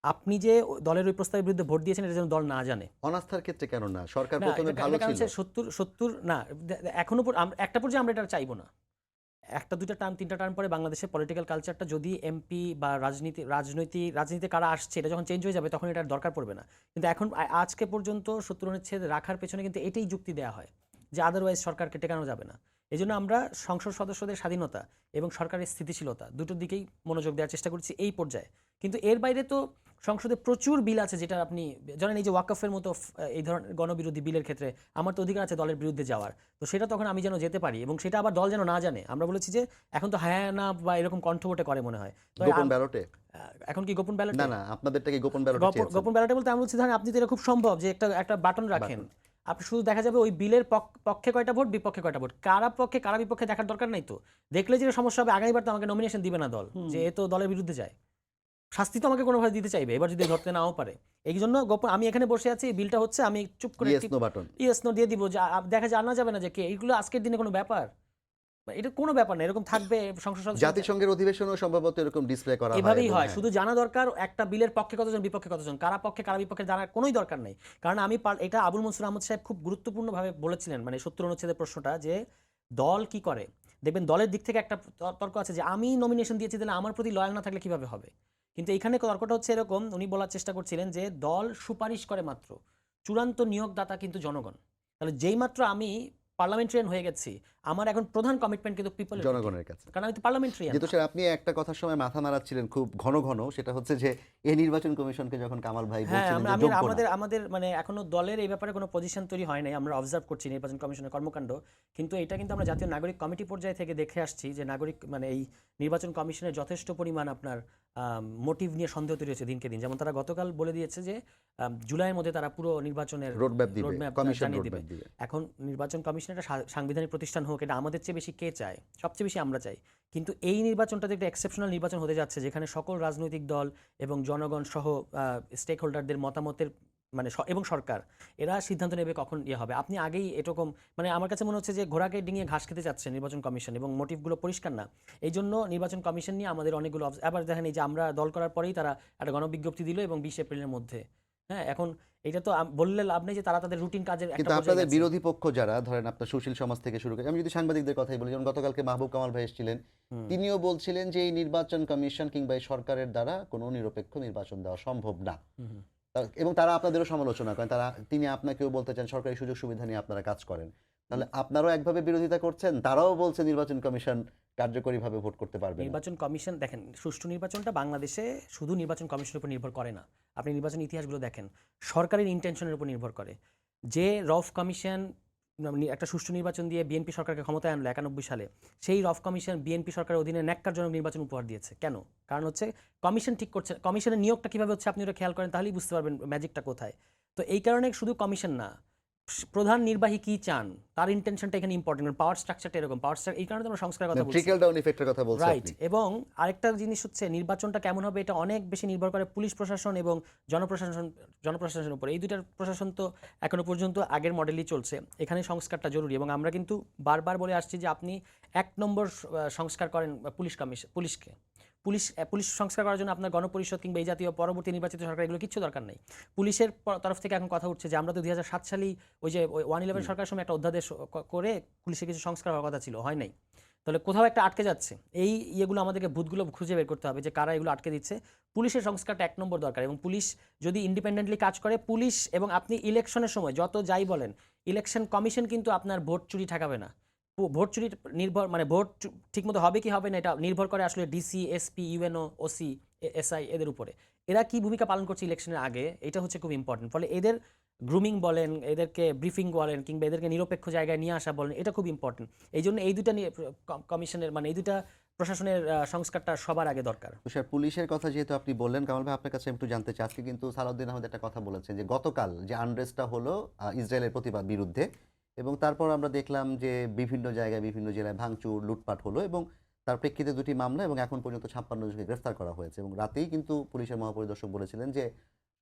আপনি যে দলের ওই প্রস্তাবের বিরুদ্ধে ভোট দিয়েছেন এটা যেন দল না জানে। অনাস্থার ক্ষেত্রে কেন না? সরকার না, প্রথমে ভালো এটা কারণ ছিল। হচ্ছে ৭০ না, এখনো একটা পর্যায়ে আমরা এটা চাইবো না। একটা দুইটা টার্ম তিনটা টার্ম পরে বাংলাদেশের পলিটিক্যাল কালচারটা যদি এমপি বা রাজনীতি কারা আসছে এটা যখন চেঞ্জ হয়ে যাবে তখন এটার দরকার পড়বে না। কিন্তু এখন আজকে পর্যন্ত ৭০ অনুচ্ছেদ রাখার পেছনে কিন্তু এটাই যুক্তি দেওয়া হয় যে আদারওয়াইজ সরকারকে টেকানো যাবে না। এই জন্য আমরা সংসদ সদস্যদের স্বাধীনতা এবং সরকারের স্থিতিশীলতা দুটোর দিকেই মনোযোগ দেওয়ার চেষ্টা করছি এই পর্যায়ে। কিন্তু এর বাইরে তো সংসদে প্রচুর বিল আছে যেটা আপনি জানেন, এই যে ওয়াকফের মতো এই ধরনের গণবিরোধী বিলের ক্ষেত্রে আমার তো অধিকার আছে দলের বিরুদ্ধে যাওয়ার, তো সেটা তখন আমি যেন যেতে পারি এবং সেটা আবার দল যেন না জানে। আমরা বলেছি যে এখন তো হ্যাঁ না বা এরকম কণ্ঠভোটে করে মনে হয়, তো গোপন ব্যালটে? এখন কি গোপন ব্যালট? না না, আপনাদেরটা কি গোপন ব্যালটে চেয়েছেন? গোপন ব্যালটে বলতে আমরা বলছি ধরেন আপনি তো এটা খুব সম্ভব যে একটা বাটন রাখেন, আপনি শুধু দেখা যাবে ওই বিলের পক্ষে কয়টা ভোট, বিপক্ষে কয়টা ভোট, কারা পক্ষে কারা বিপক্ষে দেখার দরকার নাই। তো দেখলে যে সমস্যা হবে, আগামীবার তো আমাকে নমিনেশন দিবে না দল, যে এ তো দলের বিরুদ্ধে যায়, শাস্তি তো আমাকে কোনোভাবে দিতে চাইবে এবার যদি ধরতে নাও পারে। এই জন্য গোপন আমি এখানে বসে আছি, এই বিলটা হচ্ছে, আমি চুপ করে yes no button. Yes no দিয়ে দিব, যে দেখা জানা যাবে না যে কে, এইগুলো আজকের দিনে কোনো ব্যাপার, এটা কোনো ব্যাপার না, এরকম থাকবে সংসদ সদস্য জাতিসংঘের অধিবেশনও সম্ভবত এরকম ডিসপ্লে করা হয়। এভাবেই এবং হয়। হ্যাঁ, শুধু জানা দরকার একটা বিলের পক্ষে কতজন বিপক্ষে কতজন, কারা পক্ষে কারা বিপক্ষে জানার কোনোই দরকার নেই। কারণ আমি এটা আবুল মনসুর আহমদ সাহেব খুব গুরুত্বপূর্ণভাবে বলেছিলেন, মানে ৭০ অনুচ্ছেদের প্রশ্নটা, যে দল কি করে দেখবেন, দলের দিক থেকে একটা তর্ক আছে যে আমি নমিনেশন দিয়েছি তাহলে আমার প্রতি লয়াল না থাকলে কিভাবে হবে। কিন্তু এখানে তর্কটা হচ্ছে এরকম, উনি বলার চেষ্টা করছিলেন যে দল সুপারিশ করে মাত্র, চূড়ান্ত নিয়োগদাতা কিন্তু জনগণ। তাহলে যেই মাত্র আমি পার্লামেন্টারিয়ান হয়ে গেছি, আমার এখন প্রধান কমিটমেন্ট কিন্তু পিপলের, জনগণের কাছে। কারণ আমি তো পার্লামেন্টারিয়ান। যেহেতু স্যার আপনি একটা কথার সময় মাথা নাড়াচ্ছিলেন খুব ঘন ঘন, সেটা হচ্ছে যে এই নির্বাচন কমিশনকে যখন কামাল ভাই হ্যাঁ, বলছিলেন যে আমি যোগ্য না, আমাদের মানে এখনো দলের এই ব্যাপারে কোনো পজিশন তৈরি হয় নাই, আমরা অবজার্ভ করছি নির্বাচন কমিশনের কর্মকাণ্ড। কিন্তু এটা কিন্তু আমরা জাতীয় নাগরিক কমিটি পর্যায়ে থেকে দেখে আসছি যে নাগরিক মানে এই নির্বাচন কমিশনের যথেষ্ট পরিমাণ আপনার মোটিভ নিয়ে সন্দেহ তৈরি হয়েছে দিনকে দিন। যেমন তারা গতকাল বলে দিয়েছে যে জুলাইয়ের মধ্যে তারা পুরো নির্বাচনের রোডম্যাপ দিবে, রোডম্যাপ কমিশন জানিয়ে দিবে। রোডম্যাপ দিবে। এখন নির্বাচন কমিশন একটা সাংবিধানিক প্রতিষ্ঠান হোক, এটা আমাদের চেয়ে বেশি কে চায়? সবচেয়ে বেশি আমরা চাই। কিন্তু এই নির্বাচনটা যে একটা এক্সেপশনাল নির্বাচন হতে যাচ্ছে, যেখানে সকল রাজনৈতিক দল এবং জনগণ সহ স্টেক হোল্ডারদের মতামতের মানে এবং সরকার এরা সিদ্ধান্ত নেবে কখন ইয়ে হবে। আপনি আগেই এরকম মানে আমার কাছে মনে হচ্ছে যে ঘোড়াকে ডিঙিয়ে ঘাস খেতে যাচ্ছে নির্বাচন কমিশন, এবং মোটিভগুলো পরিষ্কার না। এই জন্য নির্বাচন কমিশন নিয়ে আমাদের অনেকগুলো আবার দেখেন, এই যে আমরা দল করার পরেই তারা একটা গণবিজ্ঞপ্তি দিল এবং 20 এপ্রিলের মধ্যে, হ্যাঁ এখন এটা তো বললে লাভ নেই যে তারা তাদের রুটিন কাজের একটা কিন্তু পর্যায়ে আপনাদের গেছে। বিরোধী পক্ষ যারা, ধরেন আপনার সুশীল সমাজ থেকে শুরু করে, আমি যদি সাংবাদিকদের কথাই বলি, যেমন গতকালকে মাহবুব কামাল ভাই এসেছিলেন, তিনিও বলছিলেন যে এই নির্বাচন কমিশন কিংবা এই সরকারের দ্বারা কোনো নিরপেক্ষ নির্বাচন দেওয়া সম্ভব না। এবং তারা আপনাদেরও সমালোচনা করেন, তিনি আপনাকেও বলতে চান সরকারি সুযোগ সুবিধা নিয়ে আপনারা কাজ করেন। তাহলে আপনারাও একভাবে বিরোধিতা করছেন, তারাও বলছে নির্বাচন কমিশন কার্যকরীভাবে ভোট করতে পারবে না। নির্বাচন কমিশন দেখেন, সুষ্ঠু নির্বাচনটা বাংলাদেশে শুধু নির্বাচন কমিশনের উপর নির্ভর করে না। আপনি নির্বাচন ইতিহাসগুলো দেখেন, সরকারের ইন্টেনশনের উপর নির্ভর করে। যে রফ কমিশন একটা সুষ্ঠু নির্বাচন দিয়ে বিএনপি সরকারকে ক্ষমতায় আনলো 91 সালে, সেই রফ কমিশন বিএনপি সরকারের অধীনে ন্যাক্কারজনক নির্বাচন উপহার দিয়েছে। কেন? কারণ হচ্ছে কমিশন ঠিক করছে, কমিশনের নিয়োগটা কীভাবে হচ্ছে আপনি ওটা খেয়াল করেন, তাহলেই বুঝতে পারবেন ম্যাজিকটা কোথায়। তো এই কারণে শুধু কমিশন না, প্রধান নির্বাহী কি চান তার ইন্টেনশনটা এখানে ইম্পর্টেন্ট। পাওয়ার স্ট্রাকচারটা এরকম, পাওয়ার স্ট্রাকচার, এই কারণে আমরা সংস্কারের কথা বলছি, ট্রিকল ডাউন ইফেক্টের কথা বলছেন রাইট। আপনি। এবং আরেকটা জিনিস হচ্ছে নির্বাচনটা কেমন হবে এটা অনেক বেশি নির্ভর করে পুলিশ প্রশাসন এবং জনপ্রশাসনের উপর। এই দুইটার প্রশাসন তো এখনো পর্যন্ত আগের মডেলই চলছে, এখানে সংস্কারটা জরুরি। এবং আমরা কিন্তু বারবার বলে আসছি যে আপনি 1 নম্বর সংস্কার করেন পুলিশকে। পুলিশ সংস্কার করার জন্য আপনার গণপরিষদ কিংবা এই জাতীয় পরবর্তী নির্বাচিত সরকার এগুলো কিচ্ছু দরকার নেই। পুলিশের তরফ থেকে এখন কথা উঠছে যে আমরা তো 2007 সালেই ওই যে 111 সরকারের সময় একটা অধ্যাদেশ করে পুলিশের কিছু সংস্কার হওয়ার কথা ছিল, হয় নাই। তাহলে কোথাও একটা আটকে যাচ্ছে। এই ইয়েগুলো আমাদেরকে ভূতগুলো খুঁজে বের করতে হবে যে কারা এগুলো আটকে দিচ্ছে। পুলিশের সংস্কারটা 1 নম্বর দরকার, এবং পুলিশ যদি ইন্ডিপেন্ডেন্টলি কাজ করে, পুলিশ এবং আপনি ইলেকশনের সময় যত যাই বলেন, ইলেকশন কমিশন কিন্তু আপনার ভোট চুরি ঠেকাবে না। ভোট চুরি নির্ভর মানে ভোট ঠিকমতো হবে কি হবে না এটা নির্ভর করে আসলে DC, SP, UNO, OC, SI এদের উপরে। এরা কি ভূমিকা পালন করছে ইলেকশনের আগে, এটা হচ্ছে খুব ইম্পর্টেন্ট। ফলে এদের গ্রুমিং বলেন, এদেরকে ব্রিফিং বলেন, কিংবা এদেরকে নিরপেক্ষ জায়গায় নিয়ে আসা বলেন, এটা খুব ইম্পর্টেন্ট। এই জন্য এই দুটা কমিশনের মানে এই দুটা প্রশাসনের সংস্কারটা সবার আগে দরকার। স্যার, পুলিশের কথা যেহেতু আপনি বললেন, কামাল ভাই আপনার কাছে একটু জানতে চাচ্ছি, কিন্তু সালাউদ্দিন আহমেদ একটা কথা বলেছেন যে গতকাল যে আনরেস্টটা হলো ইসরায়েলের প্রতিবাদ বিরুদ্ধে, এবং তারপর আমরা দেখলাম যে বিভিন্ন জায়গায় বিভিন্ন জেলায় ভাঙচুর লুটপাট হলো, এবং তার প্রেক্ষিতে 2টি মামলা এবং এখন পর্যন্ত 56 জনকে গ্রেফতার করা হয়েছে, এবং রাতেই কিন্তু পুলিশের মহাপরিদর্শক বলেছিলেন যে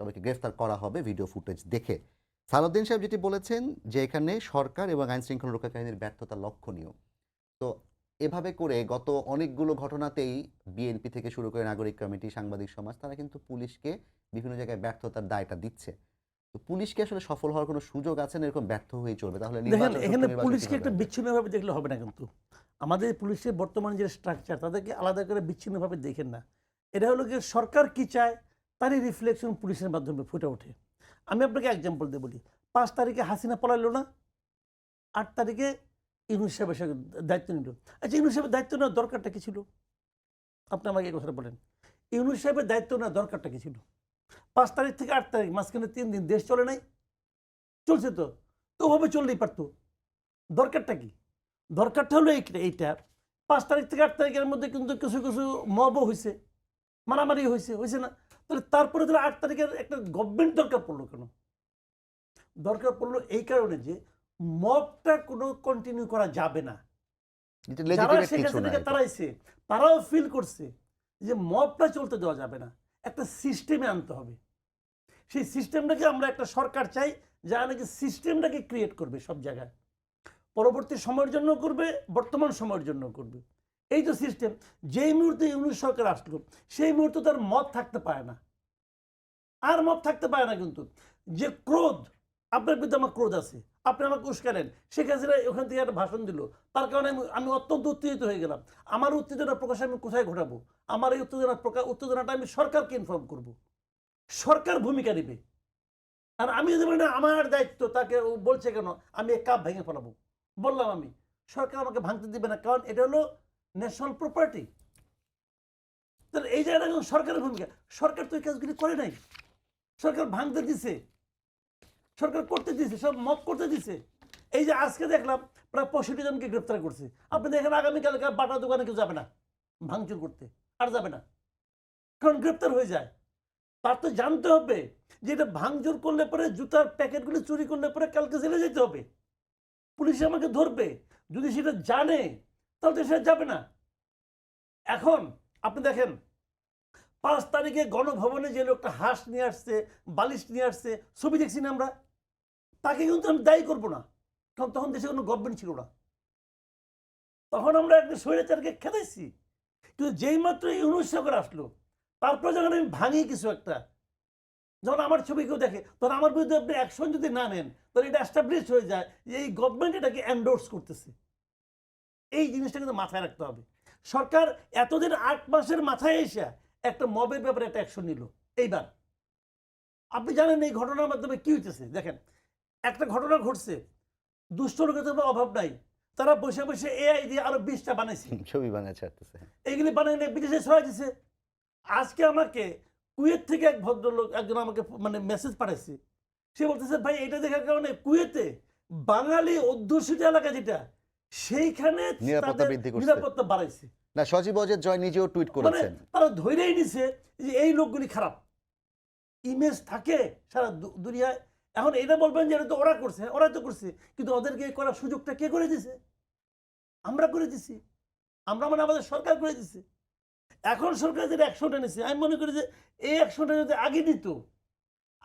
সবাইকে গ্রেফতার করা হবে ভিডিও ফুটেজ দেখে। সালাউদ্দিন সাহেব যেটি বলেছেন যে এখানে সরকার এবং আইন শৃঙ্খলা রক্ষাকারীদের ব্যর্থতা লক্ষণীয়। তো এভাবে করে গত অনেকগুলো ঘটনাতেই বিএনপি থেকে শুরু করে নাগরিক কমিটি, সাংবাদিক সমাজ, তারা কিন্তু পুলিশকে বিভিন্ন জায়গায় ব্যর্থতার দায়টা দিচ্ছে। তো পুলিশকে আসলে সফল হওয়ার কোনো সুযোগ আছে না, এরকম ব্যর্থ হয়েই চলবে? তাহলে দেখেন, এখানে নির্বাচন পুলিশকে কিভাবে একটা হবে? বিচ্ছিন্নভাবে দেখলে হবে না। কিন্তু আমাদের পুলিশের বর্তমান যে স্ট্রাকচার, তাদেরকে আলাদা করে বিচ্ছিন্নভাবে দেখেন না। এটা হলো কি সরকার কি চায় তারই রিফ্লেকশন পুলিশের মাধ্যমে ফুটে ওঠে। আমি আপনাকে এক্সাম্পল দিয়ে বলি। 5 তারিখে হাসিনা পলাইলো না, 8 তারিখে ইউনূস সাহেব এসে দায়িত্ব নিল। আচ্ছা, ইউনূস সাহেবের দায়িত্ব নেওয়ার দরকারটা কি ছিল? আপনি আমাকে এই কথাটা বলেন। ইউনূস সাহেবের দায়িত্ব নেওয়ার দরকারটা কি ছিল? 5 তারিখ থেকে 8 তারিখ মাঝখানে 3 দিন দেশ চলে নাই? চলছে তো, তো ওভাবে চললেই পারতো। দরকারটা কি? দরকারটা হলো এইটা 5 তারিখ থেকে 8 তারিখের মধ্যে কিন্তু কিছু কিছু মবও হয়েছে, মারামারি হয়েছে না? তাহলে তারপরে তাহলে 8 তারিখের একটা গভর্নমেন্ট দরকার পড়লো কেন? দরকার পড়লো এই কারণে যে মবটা কোনো কন্টিনিউ করা যাবে না। এটা যারা legitimate শেখ কিছু না হাসিনাকে এটা। তাড়াইছে তারাও ফিল করছে যে মবটা চলতে দেওয়া যাবে না, একটা সিস্টেমে আনতে হবে। সেই সিস্টেমটাকে আমরা একটা সরকার চাই যারা নাকি সিস্টেমটাকে ক্রিয়েট করবে সব জায়গায়, পরবর্তী সময়ের জন্য করবে, বর্তমান সময়ের জন্য করবে। এই তো সিস্টেম। যেই মুহূর্তে ইউনূস সরকার আসলো সেই মুহূর্তে তার মত থাকতে পারে না, আর মত থাকতে পারে না। কিন্তু যে ক্রোধ, আপনার বিরুদ্ধে আমার ক্রোধ আছে, আপনি আমাকে উস্কালেন, শেখ হাসিনা ওখান থেকে একটা ভাষণ দিল, তার কারণে আমি অত্যন্ত উত্তেজিত হয়ে গেলাম। আমার উত্তেজনা প্রকাশ আমি কোথায় ঘটাবো? আমার এই উত্তেজনাটা আমি সরকারকে ইনফর্ম করব, সরকার ভূমিকা নেবে। আর আমি যদি বলি না আমার দায়িত্ব, তাকে ও বলছে কেন, আমি এক কাপ ভেঙে ফেলাবো, বললাম আমি, সরকার আমাকে ভাঙতে দিবে না, কারণ এটা হলো ন্যাশনাল প্রপার্টি। তাহলে এই জায়গাটা এখন সরকারের ভূমিকা। সরকার তো এই কাজগুলি করে নাই, সরকার ভাঙতে দিছে, সরকার করতে দিছে, সব মব করতে দিছে। এই যে আজকে দেখলাম প্রায় 65 জনকে গ্রেপ্তার করছে। আপনি দেখেন আগামীকালকে বাটা দোকানে কেউ যাবে না ভাঙচুর করতে, আর যাবে না, কারণ গ্রেপ্তার হয়ে যায়। তার তো জানতে হবে যে এটা ভাঙচুর করলে পরে, জুতার প্যাকেটগুলি চুরি করলে পরে কালকে জেলে যেতে হবে, পুলিশে আমাকে ধরবে। যদি সেটা জানে তাহলে তো সেটা যাবে না। এখন আপনি দেখেন 5 তারিখে গণভবনে যে লোকটা হাঁস নিয়ে আসছে, বালিশ নিয়ে আসছে, ছবি দেখছি না আমরা, তাকে কিন্তু আমি দায়ী করবো না, কারণ তখন দেশে কোনো গভর্নমেন্ট ছিল না, তখন আমরা একটা স্বৈরাচারকে খেদাইছি। কিন্তু যেই মাত্র ইউনূস সরকার আসলো, তারপরে যখন আমি ভাঙি কিছু একটা, যখন আমার ছবি কেউ দেখে, তখন আমার বিরুদ্ধে আপনি অ্যাকশন যদি না নেন, তাহলে এটা এস্টাবলিশ হয়ে যায় যে এই গভর্নমেন্ট এটাকে এন্ডোর্স করতেছে। এই জিনিসটা কিন্তু মাথায় রাখতে হবে। সরকার এতদিন 8 মাসের মাথায় এসে একটা মবের ব্যাপারে একটা অ্যাকশন নিল। এইবার আপনি জানেন এই ঘটনার মাধ্যমে কি হইতেছে। দেখেন, একটা ঘটনা ঘটছে, দুষ্ট লোকের তো অভাব নাই, তারা বসে বসে এআই দিয়ে আরো 20টা বানাইছে, ছবি বানায় ছাড়তেছে। এইগুলি বানাই নিয়ে বিদেশে ছড়াই দিছে। আজকে আমাকে কুয়েত থেকে এক ভদ্রলোক একজন আমাকে মানে মেসেজ পাঠাইছে, সে বলতেছে ভাই এটা দেখার কারণে কুয়েতে বাঙালি অধ্যুষিত এলাকা যেটা, সেইখানে নিরাপত্তা তাদের বৃদ্ধি করছে। নিরাপত্তা বাড়াইছে। না, সজীব অজের জয় নিজেও টুইট মানে করেছেন। তারা ধৈর্যই নিছে যে এই লোকগুলি খারাপ, ইমেজ থাকে সারা দুনিয়ায়। এখন এটা বলবেন যে এটা তো ওরা করছে, ওরা তো করছে, কিন্তু ওদেরকে করার সুযোগটা কে করে দিছে? আমরা করে দিছি, আমরা মানে আমাদের সরকার করে দিছে। এখন সরকার যেটা অ্যাকশনটা নিচ্ছে, আমি মনে করি যে এই অ্যাকশনটা যদি আগে নিত।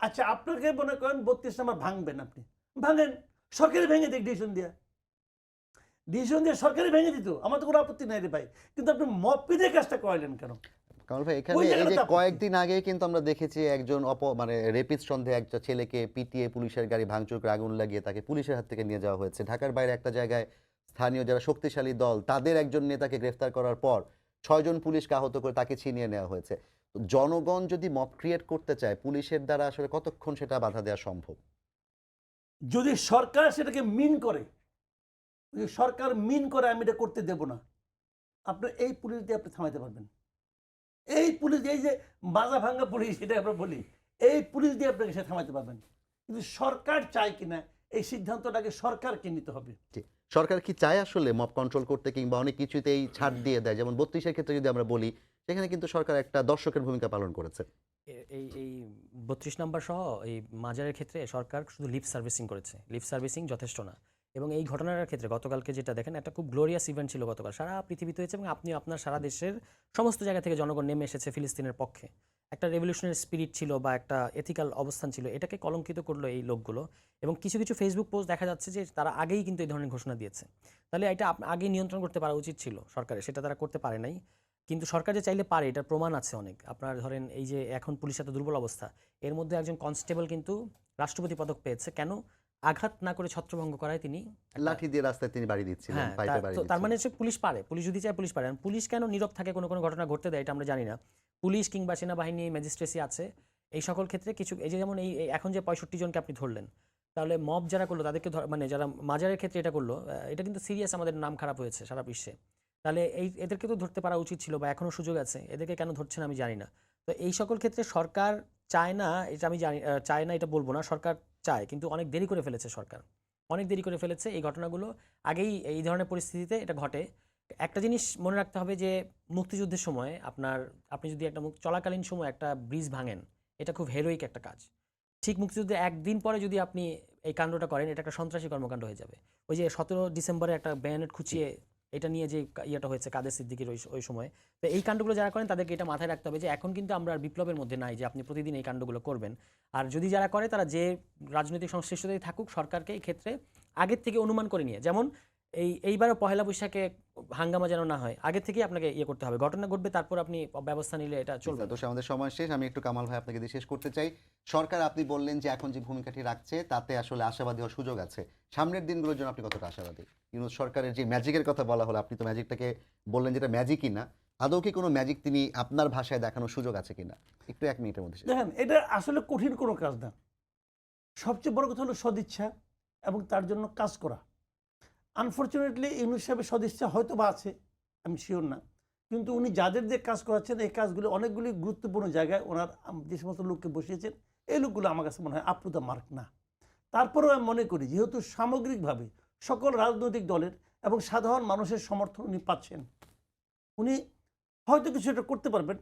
আচ্ছা, আপনাকে মনে করেন 32 নাম্বার ভাঙবেন, আপনি ভাঙেন, সরকারি ভেঙে দিক ডিসিশন দিয়ে সরকারি ভেঙে দিত, আমার তো কোনো আপত্তি নাই রে ভাই, কিন্তু আপনি মব দিয়ে কাজটা করাইলেন কেন? কামাল ভাই এখানে ওই এই যে জায়গাটাতে আপত্তি। কয়েকদিন আগে কিন্তু আমরা দেখেছি একজন মানে রেপিস্ট সন্দেহে একটা ছেলেকে পিটিয়ে পুলিশের গাড়ি ভাঙচুর করে আগুন লাগিয়ে তাকে পুলিশের হাত থেকে নিয়ে যাওয়া হয়েছে। ঢাকার বাইরে একটা জায়গায় স্থানীয় যারা শক্তিশালী দল তাদের একজন নেতাকে গ্রেফতার করার পর 6 জন পুলিশকে আহত করে তাকে ছিনিয়ে নেওয়া হয়েছে। তো জনগণ যদি মব ক্রিয়েট করতে চায় পুলিশের দ্বারা আসলে কতক্ষণ সেটা বাধা দেওয়া সম্ভব? যদি সরকার সেটাকে মিন করে, যদি সরকার মিন করে আমি এটা করতে দেব না, আপনার এই পুলিশ দিয়ে আপনি থামাইতে পারবেন। এই পুলিশ, এই যে মাজা ভাঙ্গা পুলিশ, এটা আমরা বলি, এই পুলিশ দিয়ে আপনাকে সে থামাইতে পারবেন। কিন্তু সরকার চায় কিনা এই সিদ্ধান্তটাকে সরকারকে নিতে হবে। জি। সরকার কি চায় আসলে মব কন্ট্রোল করতে, কিংবা অনেক কিছুতেই ছাড় দিয়ে দেয়? যেমন ৩২-এর ক্ষেত্রে যদি আমরা বলি, সেখানে কিন্তু সরকার একটা দর্শকের ভূমিকা পালন করেছে। এই ৩২ নাম্বার সহ এই মাজারের ক্ষেত্রে সরকার শুধু লিপ সার্ভিসিং করেছে। লিপ সার্ভিসিং যথেষ্ট না। এবং এই ঘটনার ক্ষেত্রে গতকালকে যেটা দেখেন, একটা খুব গ্লোরিয়াস ইভেন্ট ছিল গতকাল, সারা পৃথিবীতে হয়েছে এবং আপনি আপনার সারা দেশের সমস্ত জায়গা থেকে জনগণ নেমে এসেছে ফিলিস্তিনের পক্ষে। একটা রেভলিউশনারি স্পিরিট ছিল বা একটা এথিক্যাল অবস্থান ছিল, এটাকে কলঙ্কিত করলো এই লোকগুলো। এবং কিছু কিছু ফেসবুক পোস্ট দেখা যাচ্ছে যে তারা আগেই কিন্তু এই ধরনের ঘোষণা দিয়েছে। তাহলে এটা আগেই নিয়ন্ত্রণ করতে পারা উচিত ছিল সরকারের, সেটা তারা করতে পারে নাই। কিন্তু সরকার যে চাইলে পারে, এটার প্রমাণ আছে অনেক। আপনার ধরেন এই যে এখন পুলিশ এত দুর্বল অবস্থা, এর মধ্যে একজন কনস্টেবল কিন্তু রাষ্ট্রপতি পদক পেয়েছে। কেন? আঘাত না করে ছত্রভঙ্গ করায় তিনি লাঠি দিয়ে রাস্তায় তিনি বাড়ি দিচ্ছিলেন, হ্যাঁ, পাইপে বাড়ি তার মানে দিচ্ছিলেন। হচ্ছে পুলিশ পারে, পুলিশ যদি চায় পুলিশ পারে। আর পুলিশ কেন নীরব থাকে কোনো কোনো ঘটনা ঘটতে দেয়, এটা আমরা জানি না। পুলিশ কিংবা সেনাবাহিনী, ম্যাজিস্ট্রেসি আছে, এই সকল ক্ষেত্রে কিছু, এই যে যেমন এই এখন যে 65 জনকে আপনি ধরলেন, তাহলে মব যারা করলো তাদেরকে মানে যারা মাজারের ক্ষেত্রে এটা করলো, এটা কিন্তু সিরিয়াস, আমাদের নাম খারাপ হয়েছে সারা বিশ্বে। তাহলে এদেরকে তো ধরতে পারা উচিত ছিল, বা এখনো সুযোগ আছে, এদেরকে কেন ধরছেন আমি জানি না। তো এই সকল ক্ষেত্রে সরকার চায় না, এটা আমি জানি, চায় না এটা বলবো না, সরকার চায়, কিন্তু অনেক দেরি করে ফেলেছে সরকার, অনেক দেরি করে ফেলেছে। এই ঘটনাগুলো আগেই এই ধরনের পরিস্থিতিতে এটা ঘটে। একটা জিনিস মনে রাখতে হবে যে মুক্তিযুদ্ধের সময় আপনি যদি একটা চলাকালীন সময় একটা ব্রিজ ভাঙেন, এটা খুব হেরোইক একটা কাজ। ঠিক মুক্তিযুদ্ধে একদিন পরে যদি আপনি এই কাণ্ডটা করেন, এটা একটা সন্ত্রাসী কর্মকাণ্ড হয়ে যাবে। ওই যে 17 ডিসেম্বরে একটা ব্যানেট খুঁচিয়ে এটা নিয়ে যে ইয়েটা হয়েছে কাদের সিদ্দিকীর ওই সময়, তো এই কাণ্ডগুলো যারা করেন তাদেরকে এটা মাথায় রাখতে হবে যে এখন কিন্তু আমরা আর বিপ্লবের মধ্যে নাই যে আপনি প্রতিদিন এই কাণ্ডগুলো করবেন। আর যদি যারা করে তারা যে রাজনৈতিক সংশ্লিষ্টতায় থাকুক, সরকারকে এই ক্ষেত্রে আগের থেকে অনুমান করে নিয়ে, যেমন এইবারও পহেলা বৈশাখে হাঙ্গামা যেন না হয়, আগের থেকেই আপনাকে ইয়ে করতে হবে। ঘটনা ঘটবে, তারপর আপনি ব্যবস্থা নিলে এটা চলবে। তো আমাদের সময় শেষ। আমি একটু কামাল ভাই আপনাকে দিয়ে শেষ করতে চাই। সরকার, আপনি বললেন যে এখন যে ভূমিকাটি রাখছে তাতে আসলে আশাবাদী হওয়ার সুযোগ আছে। সামনের দিনগুলোর জন্য আপনি কতটা আশাবাদী? ইউনূস সরকারের যে ম্যাজিকের কথা বলা হলো, আপনি তো ম্যাজিকটাকে বললেন যেটা ম্যাজিকই না, আদৌ কি কোনো ম্যাজিক তিনি আপনার ভাষায় দেখানোর সুযোগ আছে কিনা? একটু 1 মিনিটের মধ্যে শেষ। দেখেন, এটা আসলে কঠিন কোনো কাজ না। সবচেয়ে বড় কথা হলো সদিচ্ছা এবং তার জন্য কাজ করা। আনফর্চুনেটলি ইউনূস সাহেবের সদিচ্ছা হয়তো বা আছে, আমি শিওর না, কিন্তু উনি যাদের দিয়ে কাজ করাচ্ছেন এই কাজগুলো অনেকগুলি গুরুত্বপূর্ণ জায়গায় ওনার যে সমস্ত লোককে বসিয়েছেন, এই লোকগুলো আমার কাছে মনে হয় আপ টু দ্য মার্ক না। তারপরেও আমি মনে করি যেহেতু সামগ্রিকভাবে সকল রাজনৈতিক দলের এবং সাধারণ মানুষের সমর্থন উনি পাচ্ছেন, উনি হয়তো কিছু একটা করতে পারবেন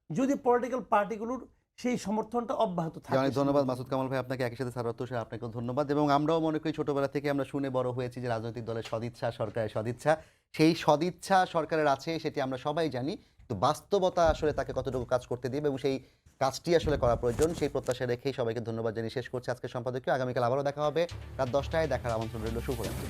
যদি পলিটিক্যাল পার্টিগুলোর সেই সমর্থনটা অব্যাহত থাকে। অনেক ধন্যবাদ মাসুদ কামাল ভাই আপনাকে, একই সাথে সারাত হোসেন আপনাকেও ধন্যবাদ। এবং আমরাও মনে করি, ছোটবেলা থেকে আমরা শুনে বড় হয়েছি যে রাজনৈতিক দলের সদিচ্ছা, সরকারের সদিচ্ছা, সেই সদিচ্ছা সরকারের আছে সেটি আমরা সবাই জানি, তো বাস্তবতা আসলে তাকে কতটুকু কাজ করতে দিবে এবং সেই কাজটি আসলে করা প্রয়োজন, সেই প্রত্যাশা রেখেই সবাইকে ধন্যবাদ জানিয়ে শেষ করছি আজকের সম্পাদকীয়। আগামীকাল আবারও দেখা হবে রাত 10টায়। দেখার আমন্ত্রণ রইল। শুভরাত্রি।